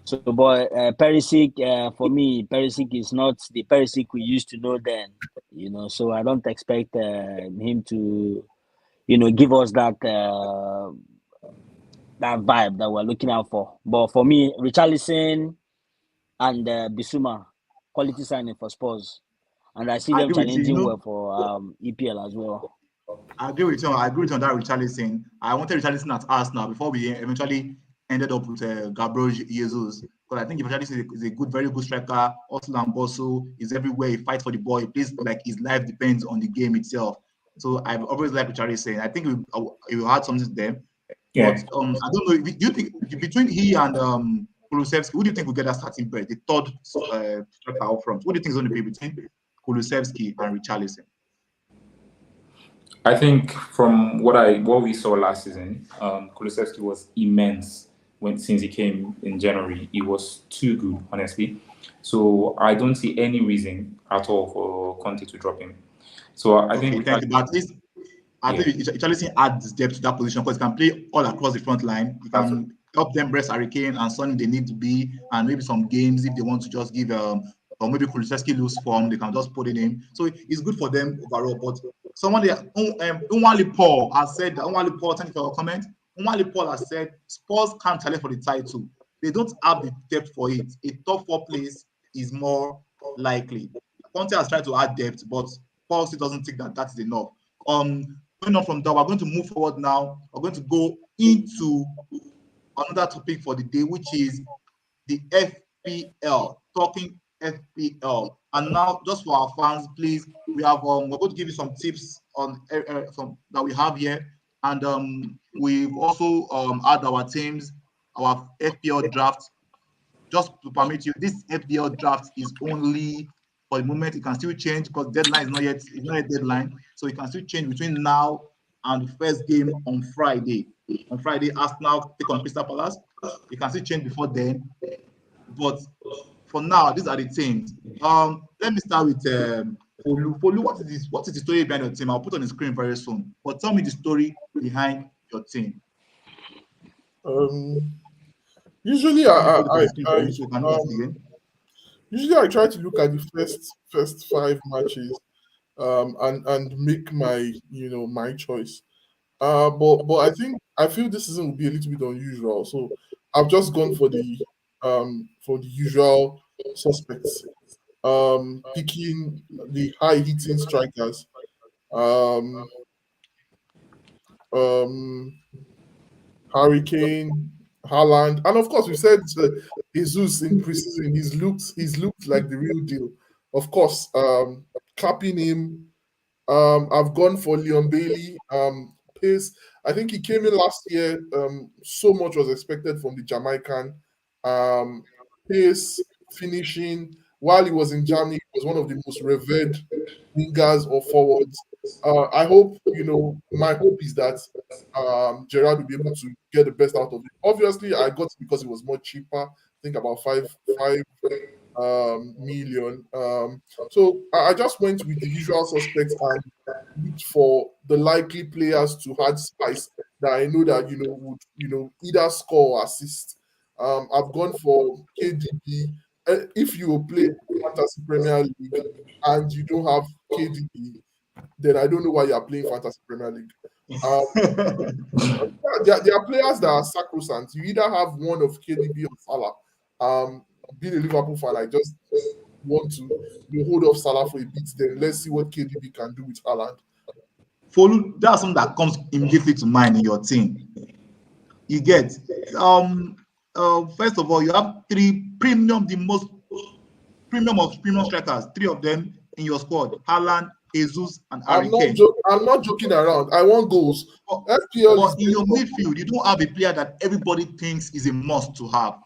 So, but Perisic, for me, Perisic is not the Perisic we used to know then. So I don't expect him to, give us that that vibe that we're looking out for. But for me, Richarlison and Bissouma, quality signing for Spurs, and I see I them agree with you. challenging well for EPL as well. I agree with you. I agree with you on that Richarlison. I wanted Richarlison at Arsenal before we eventually ended up with Gabriel Jesus. Because I think Richarlison is a good, very good striker. Also, Lamboso is everywhere. He fights for the ball. He plays like his life depends on the game itself. So I've always liked Richarlison. I think he will add something to them. Yeah. But I don't know. Do you think between he and Kulusevski, who do you think will get that starting break? The third striker out front. What do you think is going to be between Kulusevski and Richarlison? I think from what we saw last season, Kulusevski was immense since he came in January. He was too good, honestly. So I don't see any reason at all for Conte to drop him. So I think thank you. But at least I think Richarlison adds depth to that position because he can play all across the front line. He can help them rest Hurricane and Son if they need to be, and maybe some games if they want to just give or maybe Kulusevski lose form, they can just put it in. So it's good for them overall. But someone there, Unwale Paul has said that. Unwale Paul, thank you for your comment. Unwale Paul has said Spurs can't challenge for the title. They don't have the depth for it. A top 4 place is more likely. Conte has tried to add depth, but Paul still doesn't think that is enough. Going on from that, we're going to move forward now. We're going to go into another topic for the day, which is the FPL. Talking FPL. And now, just for our fans, please, we have we're going to give you some tips on some that we have here, and we've also add our teams, our FPL draft. Just to permit you, this FPL draft is only for the moment. It can still change because deadline is not yet deadline, so it can still change between now and the first game on Friday. On Friday, Arsenal take on Crystal Palace. It can still change before then, but for now, these are the teams. Let me start with Folu. Folu, what is the story behind your team? I'll put on the screen very soon. But tell me the story behind your team. Usually usually I try to look at the first 5 matches and make my my choice. But I feel this season will be a little bit unusual. So I've just gone for the usual suspects. Picking the high hitting strikers. Hurricane, Haaland, and of course we said Jesus in preseason. He's looked like the real deal. Of course, capping him. I've gone for Leon Bailey. Pace. I think he came in last year. So much was expected from the Jamaican. Pace, finishing. While he was in Germany, he was one of the most revered wingers or forwards. I hope, my hope is that Gerrard will be able to get the best out of it. Obviously, I got it because it was more cheaper. I think about 5 million. So I just went with the usual suspects and looked for the likely players to add spice that I know that would either score or assist. I've gone for KDB. If you play Fantasy Premier League and you don't have KDB, then I don't know why you are playing Fantasy Premier League. There are players that are sacrosanct. You either have one of KDB or Salah. Being a Liverpool fan, I just want to hold off Salah for a bit. Then let's see what KDB can do with Haaland. Follow, that's something that comes immediately to mind in your team. You get first of all, you have three premium, the most premium of premium strikers, three of them in your squad: Haaland, Jesus, and Harry Kane. I'm not joking around. I want goals. But in your midfield, you don't have a player that everybody thinks is a must to have,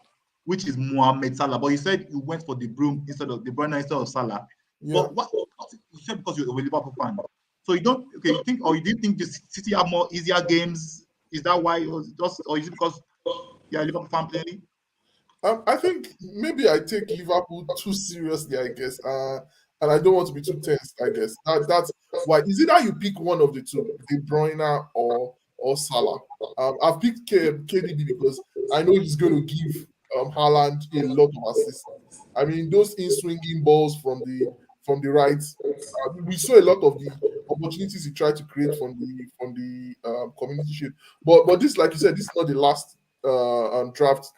which is Mohamed Salah. But you said you went for De Bruyne instead of Salah. Yeah. But what you said because you're a Liverpool fan. So you don't you didn't think the City have more easier games? Is that why it was just, or is it because you're a Liverpool fan playing? I think maybe I take Liverpool too seriously, I guess. And I don't want to be too tense, I guess. That's why. Is it that you pick one of the two, De Bruyne or Salah? I've picked KDB because I know he's going to give Haaland a lot of assists. I mean, those in-swinging balls from the right. We saw a lot of the opportunities he tried to create from the community shield. But this, like you said, this is not the last draft.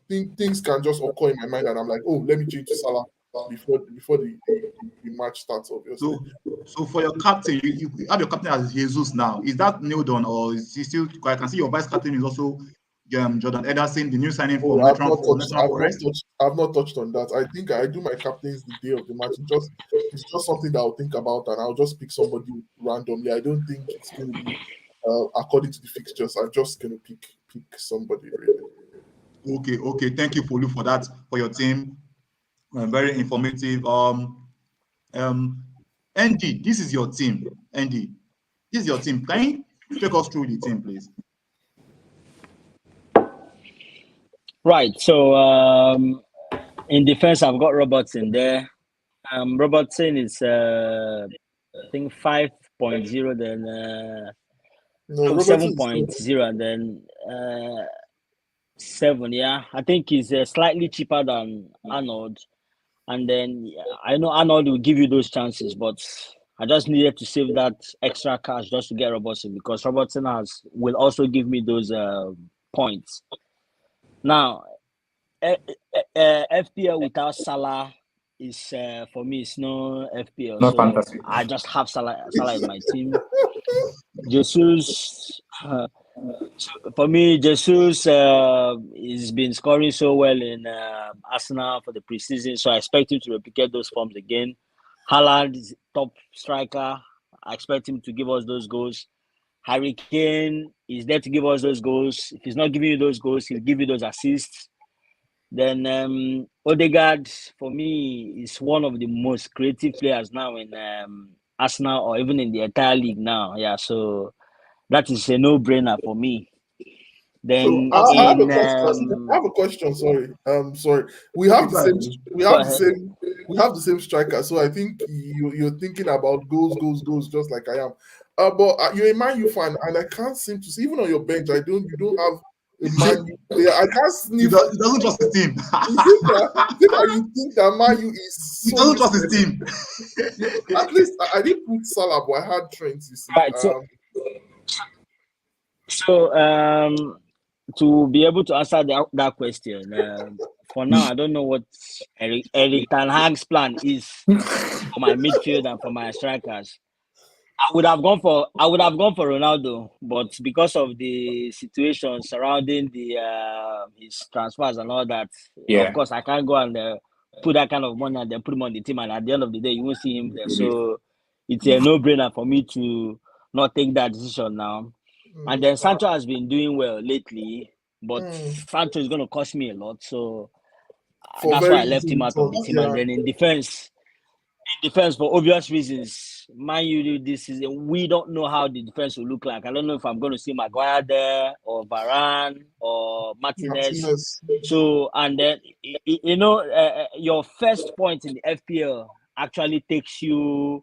Things can just occur in my mind, and I'm like, oh, let me change to Salah before the match starts, obviously. So for your captain, you have your captain as Jesus now. Is that nailed on, or is he still? I can see your vice captain is also Jordan Ederson, the new signing for National Forest. I've not touched on that. I think I do my captains the day of the match. It's just something that I'll think about, and I'll just pick somebody randomly. I don't think it's going to be according to the fixtures. I'm just going to pick somebody really. Okay. Thank you, Folu, for that, for your team. Very informative. Andy, this is your team. Andy, this is your team. Can you take us through the team, please? Right. So in defense, I've got Robertson there. Robertson is I think 5.0, then 7.0, and then 7. Yeah, I think he's slightly cheaper than Arnold. And then I know Arnold will give you those chances, but I just needed to save that extra cash just to get Robertson, because Robertson will also give me those points. Now, FPL without Salah is for me, it's no FPL. Not so fantasy. I just have Salah in my team. Jesus. For me, Jesus has been scoring so well in Arsenal for the preseason, so I expect him to replicate those forms again. Haaland is top striker. I expect him to give us those goals. Harry Kane is there to give us those goals. If he's not giving you those goals, he'll give you those assists. Then Odegaard, for me, is one of the most creative players now in Arsenal, or even in the entire league now. Yeah, so that is a no-brainer for me. Then so I have a question. Sorry. We have the same striker. So I think you're thinking about goals, just like I am. But you're a Man U fan, and I can't seem to see, even on your bench. You don't have a Man U player. I can't sniff. He doesn't trust his team. Is it that you think that Man U is? He doesn't trust his team. At least I didn't put Salah, but I had Trent. You see. Right. So to be able to answer that question, for now, I don't know what Eric Ten Hag's plan is for my midfield and for my strikers. I would have gone for Ronaldo, but because of the situation surrounding his transfers and all that, of course I can't go and put that kind of money and then put him on the team, and at the end of the day you won't see him there. So it's a no-brainer for me to not take that decision now. And then Sancho has been doing well lately, but Sancho is going to cost me a lot, so that's why I left him out of the team. And then in defense, for obvious reasons, Man U this season, we don't know how the defense will look like. I don't know if I'm going to see Maguire there, or Varane, or Martinez. So, and then your first point in the FPL actually takes you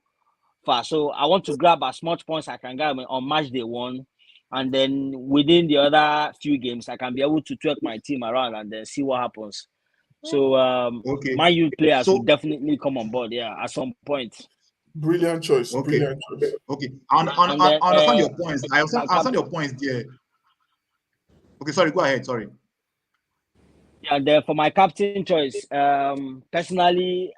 far. So I want to grab as much points I can grab on match day 1. and then within the other few games, I can be able to twerk my team around and then see what happens. So Okay. my youth players will So definitely come on board, yeah, at some point. Brilliant choice. okay, Brilliant choice. okay. And then I understand your points. I my understand your points there. Okay, sorry. Go ahead. Sorry. yeah, and then for my captain choice, personally,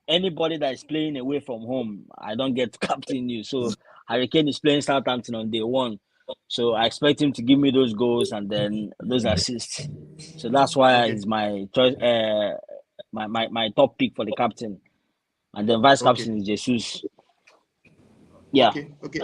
anybody that is playing away from home, I don't get to captain you. So Harry Kane is playing Southampton on day one. So I expect him to give me those goals and then those assists. So that's why Okay. he's my choice, my top pick for the captain. And then vice Okay. captain is Jesus. Yeah. Okay. Okay.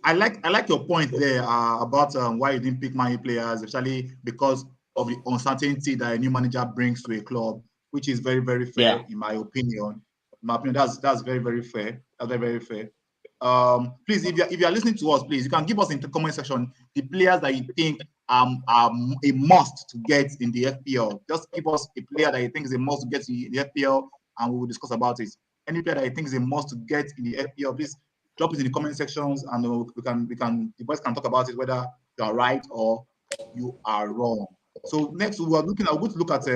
I like your point there about why you didn't pick Man U players, especially because of the uncertainty that a new manager brings to a club, which is very, very Yeah. fair in my opinion. In my opinion, that's very, very fair. That's very, very fair. Please, if you are listening to us, please, you can give us in the comment section the players that you think are a must to get in the FPL. Just give us a player that you think is a must to get in the FPL, and we will discuss about it. Any player that you think is a must to get in the FPL, please drop it in the comment sections, and the boys can talk about it whether you are right or you are wrong. So next we're going to look at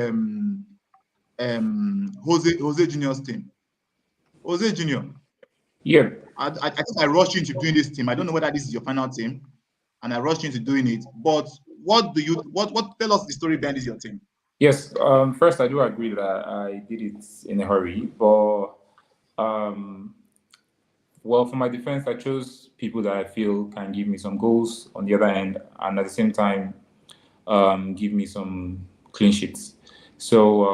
Jose Junior's team. Jose Junior. Yeah. I think I rushed you into doing this team. I don't know whether this is your final team, and I rushed you into doing it. But what tell us the story behind this your team? Yes. First, I do agree that I did it in a hurry, but well, for my defense, I chose people that I feel can give me some goals on the other end, and at the same time, give me some clean sheets. So,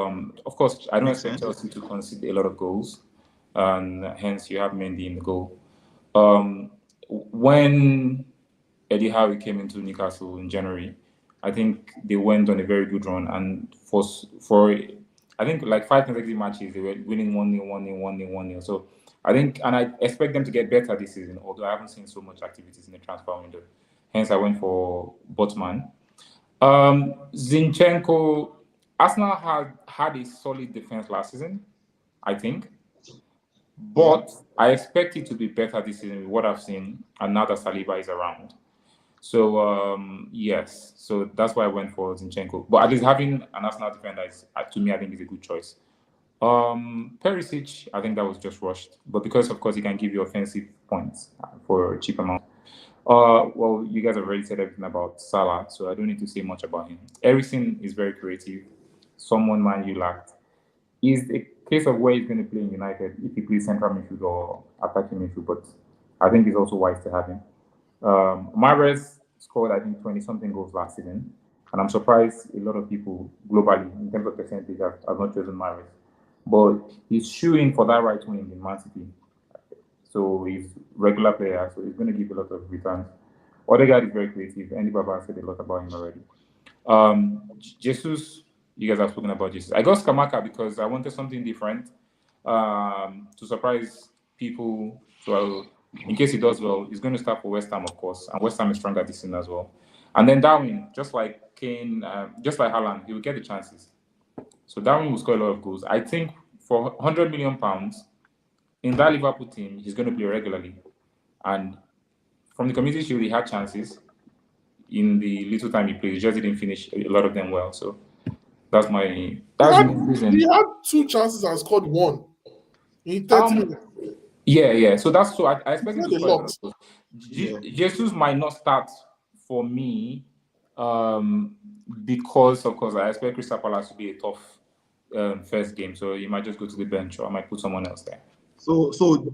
of course, I don't Makes expect sense. Chelsea to concede a lot of goals, and hence you have Mendy in the goal. When Eddie Howe came into Newcastle in January, I think they went on a very good run, and for I think like 5 consecutive matches they were winning 1-0, 1-0, 1-0, 1-0. So I think, and I expect them to get better this season, although I haven't seen so much activities in the transfer window. Hence, I went for Botman. Zinchenko, Arsenal had a solid defense last season, I think, Yeah. but I expect it to be better this season with what I've seen, and now that Saliba is around. So yes, so that's why I went for Zinchenko. But at least having an Arsenal defender is, to me, I think is a good choice. Perisic, I think that was just rushed, but because of course he can give you offensive points for a cheap amount. Well, you guys have already said everything about Salah, so I don't need to say much about him. Eriksen is very creative. Someone Man you lacked. Is a case of where he's going to play in United if he plays central midfield or attacking midfield, but I think it's also wise to have him. Mahrez scored, I think, 20 something goals last season, and I'm surprised a lot of people globally, in terms of percentage, have not chosen Mahrez. But he's shooing for that right wing in Man City. So he's regular player, so he's going to give a lot of returns. Odegaard is very creative. Andy Baba said a lot about him already. Jesus, you guys have spoken about Jesus. I got Skamaka because I wanted something different to surprise people. So in case he does well, he's going to start for West Ham, of course, and West Ham is stronger this season as well. And then Darwin, just like Kane, just like Haaland, he will get the chances. So Darwin will score a lot of goals. I think for £100 million in that Liverpool team, he's going to play regularly. And from the Community Shield, he had chances in the little time he played. He just didn't finish a lot of them well. So that's my reason. He had 2 chances and scored 1 in 30 minutes. Yeah. So that's so I expect him Not to a score a lot lot. of goals. Jesus might not start for me because, of course, I expect Crystal Palace to be a tough first game. So you might just go to the bench, or I might put someone else there. So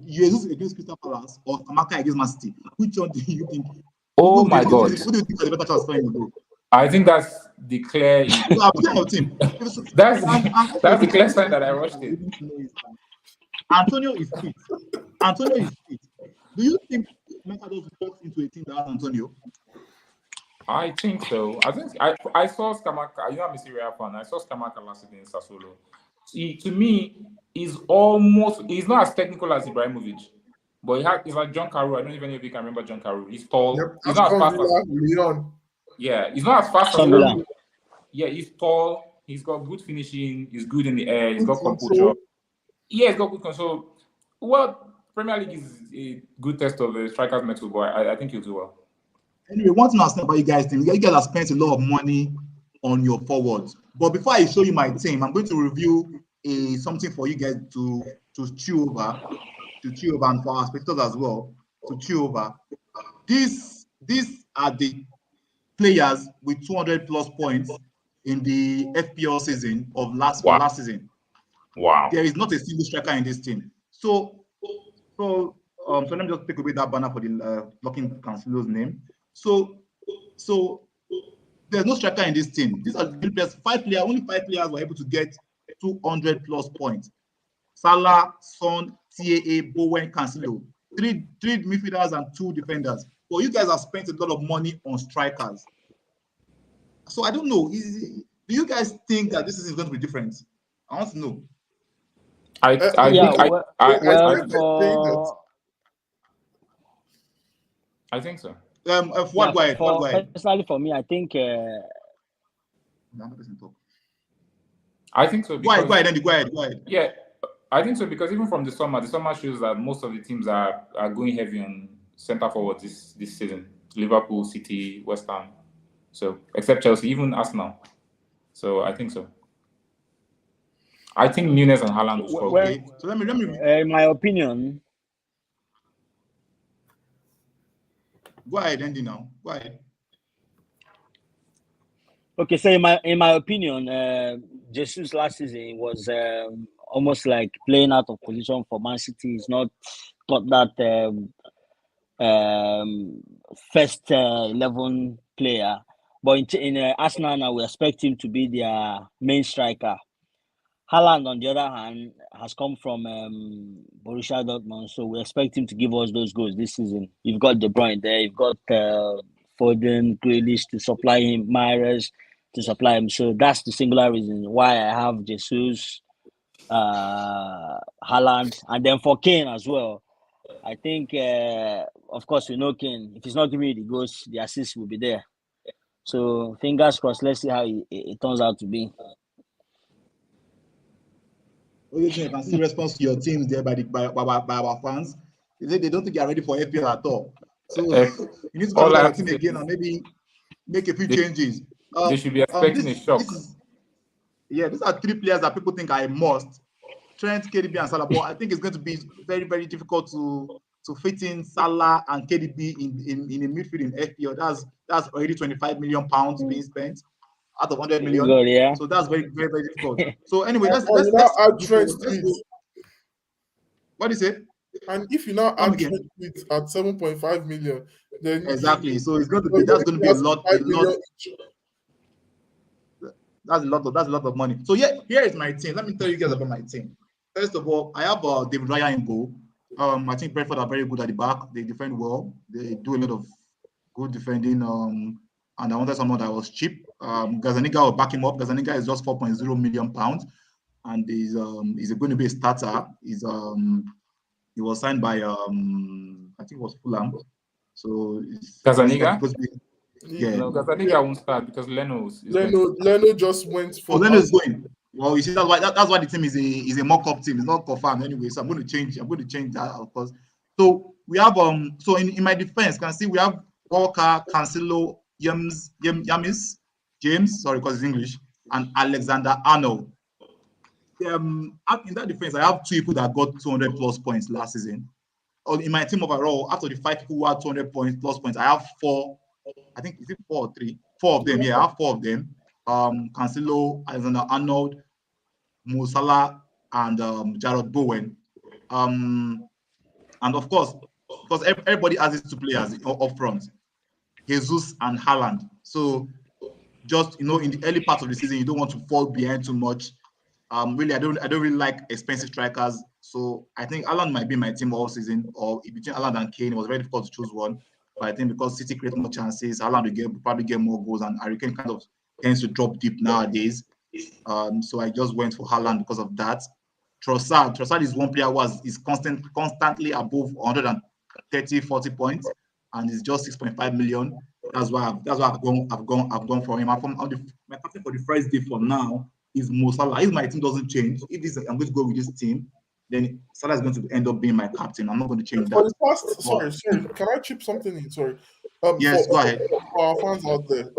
Jesus against Crystal Palace or Skamaka against Man City? Which one do you think? Oh my God! Who do you think is the better transfer in the group? I think that's the clear. No, I'm playing your team. that's the clear sign that I rushed it. Antonio is fit. Do you think Mercados walks into a team that has Antonio? I think so. I saw Skamaka. You know, I'm a Serie A fan. I saw Skamaka last season in Sassuolo. To me, he's not as technical as Ibrahimovic, but he's like John Carew. I don't even know if you can remember John Carew. He's tall. Yep, He's not as fast as Leon. Yeah, he's not as fast as Sunderland. Yeah, he's tall. He's got good finishing. He's good in the air. He's got Good composure. Yeah, he's got good control. Well, Premier League is a good test of a striker's mettle, but I think he'll do well. Anyway, one thing I'll say about you guys, you guys have spent a lot of money on your forwards. But before I show you my team, I'm going to review something for you guys to chew over, and for our spectators as well to chew over. These are the players with 200 plus points in the FPL season of last season. Wow. There is not a single striker in this team. So let me just take away that banner for the blocking Cancelo's name. So there's no striker in this team. These are the players. Only 5 players were able to get 200 plus points. Salah, Son, TAA, Bowen, Cancelo. Three midfielders and 2 defenders. But you guys have spent a lot of money on strikers. So I don't know. Do you guys think that this is going to be different? I want to know. I think so. Go ahead. Personally, for me, I think. I think so. Because, go ahead. Yeah, I think so because even from the summer shows that most of the teams are going heavy on centre forward this season. Liverpool, City, West Ham. So except Chelsea, even Arsenal. So I think so. I think Nunes and Haaland will score. Okay. So let me. In my opinion. Go ahead, Andy. Now, go ahead. Okay, so in my opinion, Jesus last season was almost like playing out of position for Man City. He's not got that first 11 player, but in Arsenal now we expect him to be their main striker. Haaland, on the other hand, has come from Borussia Dortmund, so we expect him to give us those goals this season. You've got De Bruyne there, you've got Foden, Grealish to supply him, Mahrez to supply him. So that's the singular reason why I have Jesus, Haaland, and then for Kane as well. I think, of course, we know Kane. If he's not giving you the goals, the assist will be there. So fingers crossed. Let's see how it turns out to be. I can see the response to your teams there by our fans. They don't think you're ready for FPL at all. So you need to call your team again and maybe make a few changes. They should be expecting a shock. These are 3 players that people think are a must. Trent, KDB, and Salah. But I think it's going to be very, very difficult to fit in Salah and KDB in a midfield in FPL. That's already £25 million being spent out of 100 million. Good, yeah. So that's very, very, very difficult. So anyway, let's add Trent Street. What do you say? And if you now add Trent Street at 7.5 million, then exactly. So it's going to be that's a lot. That's a lot of money. So here is my team. Let me tell you guys about my team. First of all, I have David Raya in goal. I think Brentford are very good at the back. They defend well. They do a lot of good defending. And I wanted someone that was cheap. Gazzaniga will back him up. Gazzaniga is just £4.0 million, and he's going to be a starter. He was signed by I think it was Fulham. So Gazzaniga. Yeah, no, Gazzaniga won't start because Leno just went for. Leno is going. Well, you see, that's why the team is a mock-up team. It's not confirmed anyway. So I'm going to change that, of course. So we have so in my defense, can see we have Walker, Cancelo, James, sorry, because it's English, and Alexander Arnold. In that defense, I have 2 people that got 200 plus points last season. In my team overall, after the 5 people who had 200 plus points, I have 4. I think is it 4 or 3? 4 of them. Yeah, I have 4 of them. Cancelo, Alexander Arnold, Mo Salah, and Jarrod Bowen. And of course, because everybody has these 2 players up front, Jesus and Haaland. So just in the early part of the season, you don't want to fall behind too much. Really, I don't really like expensive strikers. So I think Haaland might be my team all season, or between Haaland and Kane, it was very difficult to choose one. But I think because City create more chances, Haaland will probably get more goals, and Harry Kane kind of tends to drop deep nowadays. So I just went for Haaland because of that. Trossard is one player who is constantly above 130, 40 points, and it's just 6.5 million. That's why I've gone for him. My captain for the first day for now is Mo Salah. If my team doesn't change, I'm going to go with this team. then Salah is going to end up being my captain. I'm not going to change For that. the past, sorry, can I chip something in? Sorry. Yes, go ahead. For our fans out there,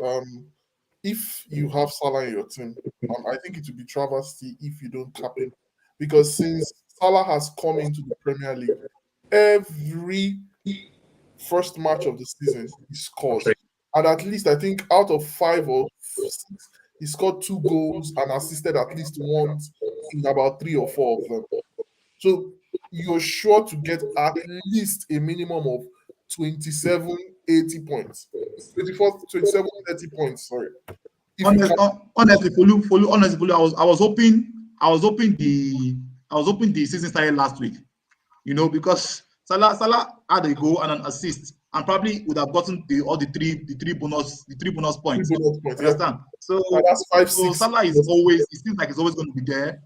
if you have Salah in your team, I think it would be travesty if you don't cap him, because since Salah has come into the Premier League, every first match of the season he scores, and at least I think out of 5 or 6, he scored 2 goals and assisted at least once in about 3 or 4 of them. So you're sure to get at least a minimum of 27, 80 points. 24, 27, 30 points, sorry. Honestly, I was hoping the season started last week, because Salah had a goal and an assist, and probably would have gotten the three bonus points. Understand? Yeah. So that's 5, 6. So Salah is always, it seems like he's always going to be there,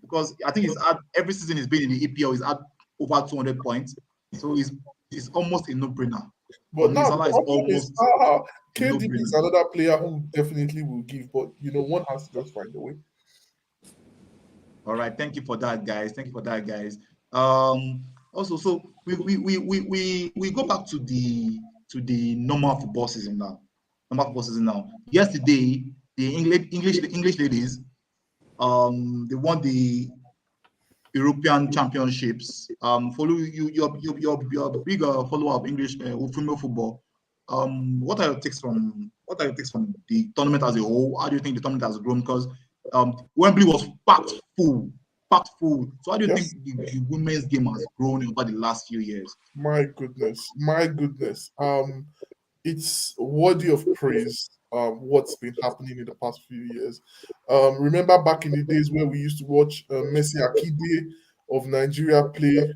because I think every season he's been in the EPL, he's had over 200 points. So it's almost a no-brainer. But now Salah is almost KDB is another player who definitely will give, but one has to just find a way. All right, thank you for that, guys. Also, so we go back to the normal football season now. Yesterday, the English ladies, they won the European Championships. Follow you're a big follower of English female football. What are your takes from the tournament as a whole? How do you think the tournament has grown? Because Wembley was packed full. So how do you think the women's game has grown over the last few years? My goodness. It's worthy of praise. What's been happening in the past few years. Remember back in the days where we used to watch Messi Akide of Nigeria play,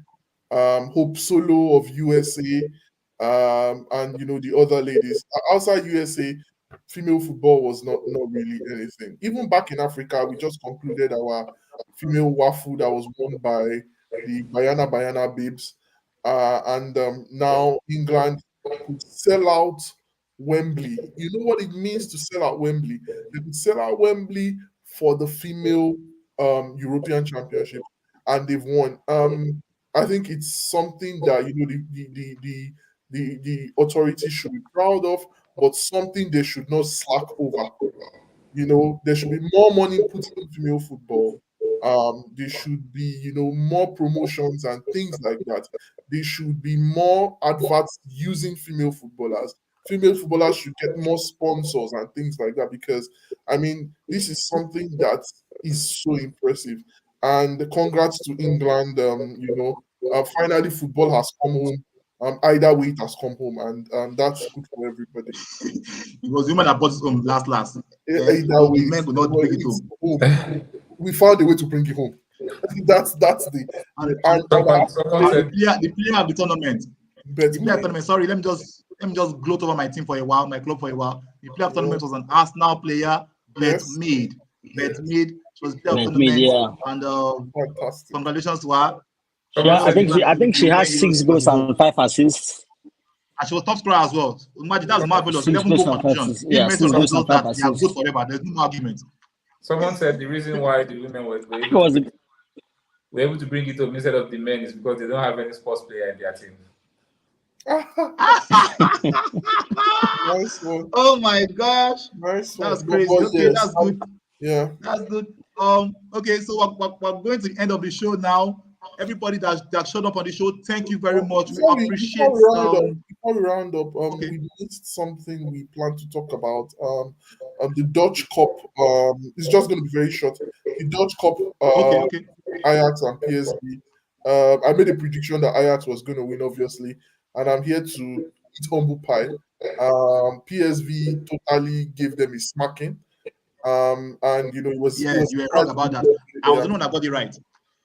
Hope Solo of USA, and the other ladies. Outside USA, female football was not really anything. Even back in Africa, we just concluded our female waffle that was won by the Bayana babes, and now England could sell out Wembley. You know what it means to sell out Wembley? They could sell out Wembley for the female European Championship, and they've won. I think it's something that the authorities should be proud of, but something they should not slack over. There should be more money put in female football. There should be, more promotions and things like that. There should be more adverts using female footballers. Female footballers should get more sponsors and things like that, because, this is something that is so impressive. And congrats to England. Finally football has come home. Either way, it has come home, and that's good for everybody. It was women that brought it home last. Either way, men could not bring it home. We found a way to bring it home. That's the player of the tournament. Sorry, let me just gloat over my team for a while, my club for a while. The player of the tournament was an Arsenal player, Bet Mead. She was player of the tournament, and congratulations to her. Yeah, I think she has 6 goals and 5 assists. And she was top scorer as well. Imagine, that's marvelous. 11 goal contribution. Yeah, 6 goals and 5 assists. They are good forever. There's no argument. Someone said the reason why the women were able to bring it up instead of the men is because they don't have any sports player in their team. Nice one. Oh my gosh. Nice one. That's crazy. Okay, that's good. Yeah. That's good. Okay, so we're going to the end of the show now. Everybody that showed up on the show, thank you very much. We appreciate it. Before we round up, we missed something we plan to talk about. The Dutch Cup. It's just going to be very short. The Dutch Cup. Okay. Ajax and PSV. I made a prediction that Ajax was going to win, obviously, and I'm here to eat humble pie. PSV totally gave them a smacking. And it was. Yes, you were wrong about that. I was the one that got it right.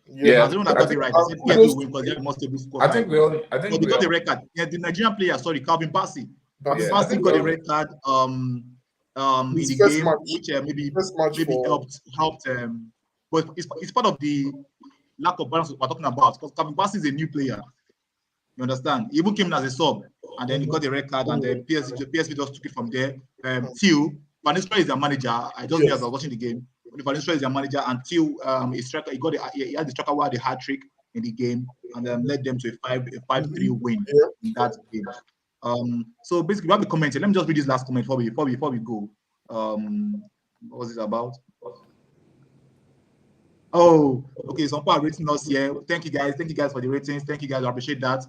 Yeah, I was the one that got it right. I said PSV will win because they have most stable score. I think we got the record. Yeah, the Nigerian player, Calvin Bassey. Calvin Bassey got the record in the game, match, which maybe helped. But it's part of the lack of balance we're talking about, because Calvin Bassey is a new player. You understand? He even came in as a sub, and then he got the record, and then PSV just took it from there. Till Van Nistelrooy is their manager. I just knew as I was watching the game. Van Nistelrooy is their manager, and Till he had the striker who had the hat trick. in the game and led them to a 5-3 win in that game. So basically, we have a comment here. Let me just read this last comment before we go. What was it about? Oh, okay. Some people are rating us here. Thank you guys for the ratings. Thank you guys. I appreciate that.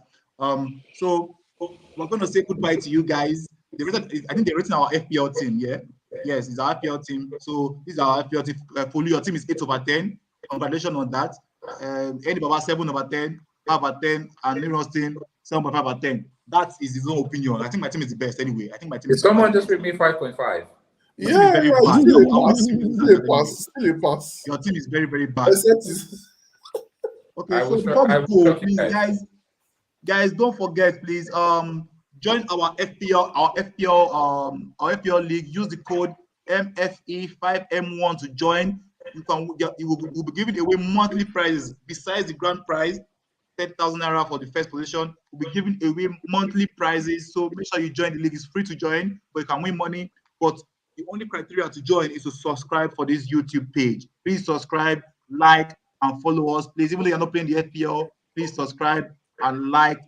So we're going to say goodbye to you guys. I think they're rating our FPL team. Yeah. Yes, it's our FPL team. So this is our FPL team. Follow your team is 8/10. Congratulations on that. Any Baba 7/10, 5/10, and Leron's team 7.5/10. That is his own opinion. I think my team is the best anyway. I think my team is. Someone just rate me 5.5. Yeah, still a pass. Your team is very, very bad. Okay, so before we go, please, guys, don't forget, please, join our FPL league. Use the code MFE5M1 to join. You will be giving away monthly prizes besides the grand prize, 10,000 naira for the first position. We'll be giving away monthly prizes. So make sure you join the league. It's free to join, but you can win money. But the only criteria to join is to subscribe for this YouTube page. Please subscribe, like, and follow us. Please, even though you're not playing the FPL, please subscribe and like.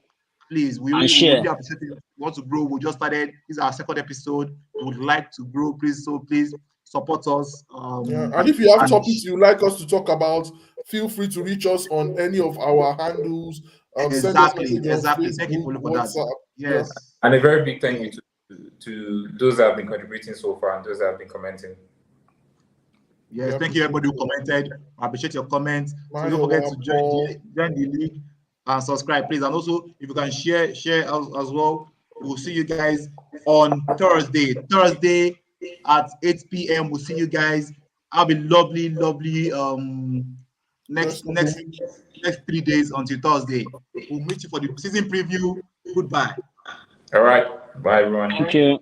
Please, we really appreciate it. We want to grow. We just started. This is our second episode. We would like to grow, please. So please support us. And if you have topics you'd like us to talk about, feel free to reach us on any of our handles. Exactly. Thank you for that. Yes. And a very big thank you to those that have been contributing so far and those that have been commenting. Yes, thank you everybody who commented. I appreciate your comments. So don't forget to join the league and subscribe, please. And also, if you can share as well. We'll see you guys on Thursday at 8 p.m. We'll see you guys. Have a lovely next 3 days until Thursday. We'll meet you for the season preview. Goodbye. All right. Bye, everyone. Thank you.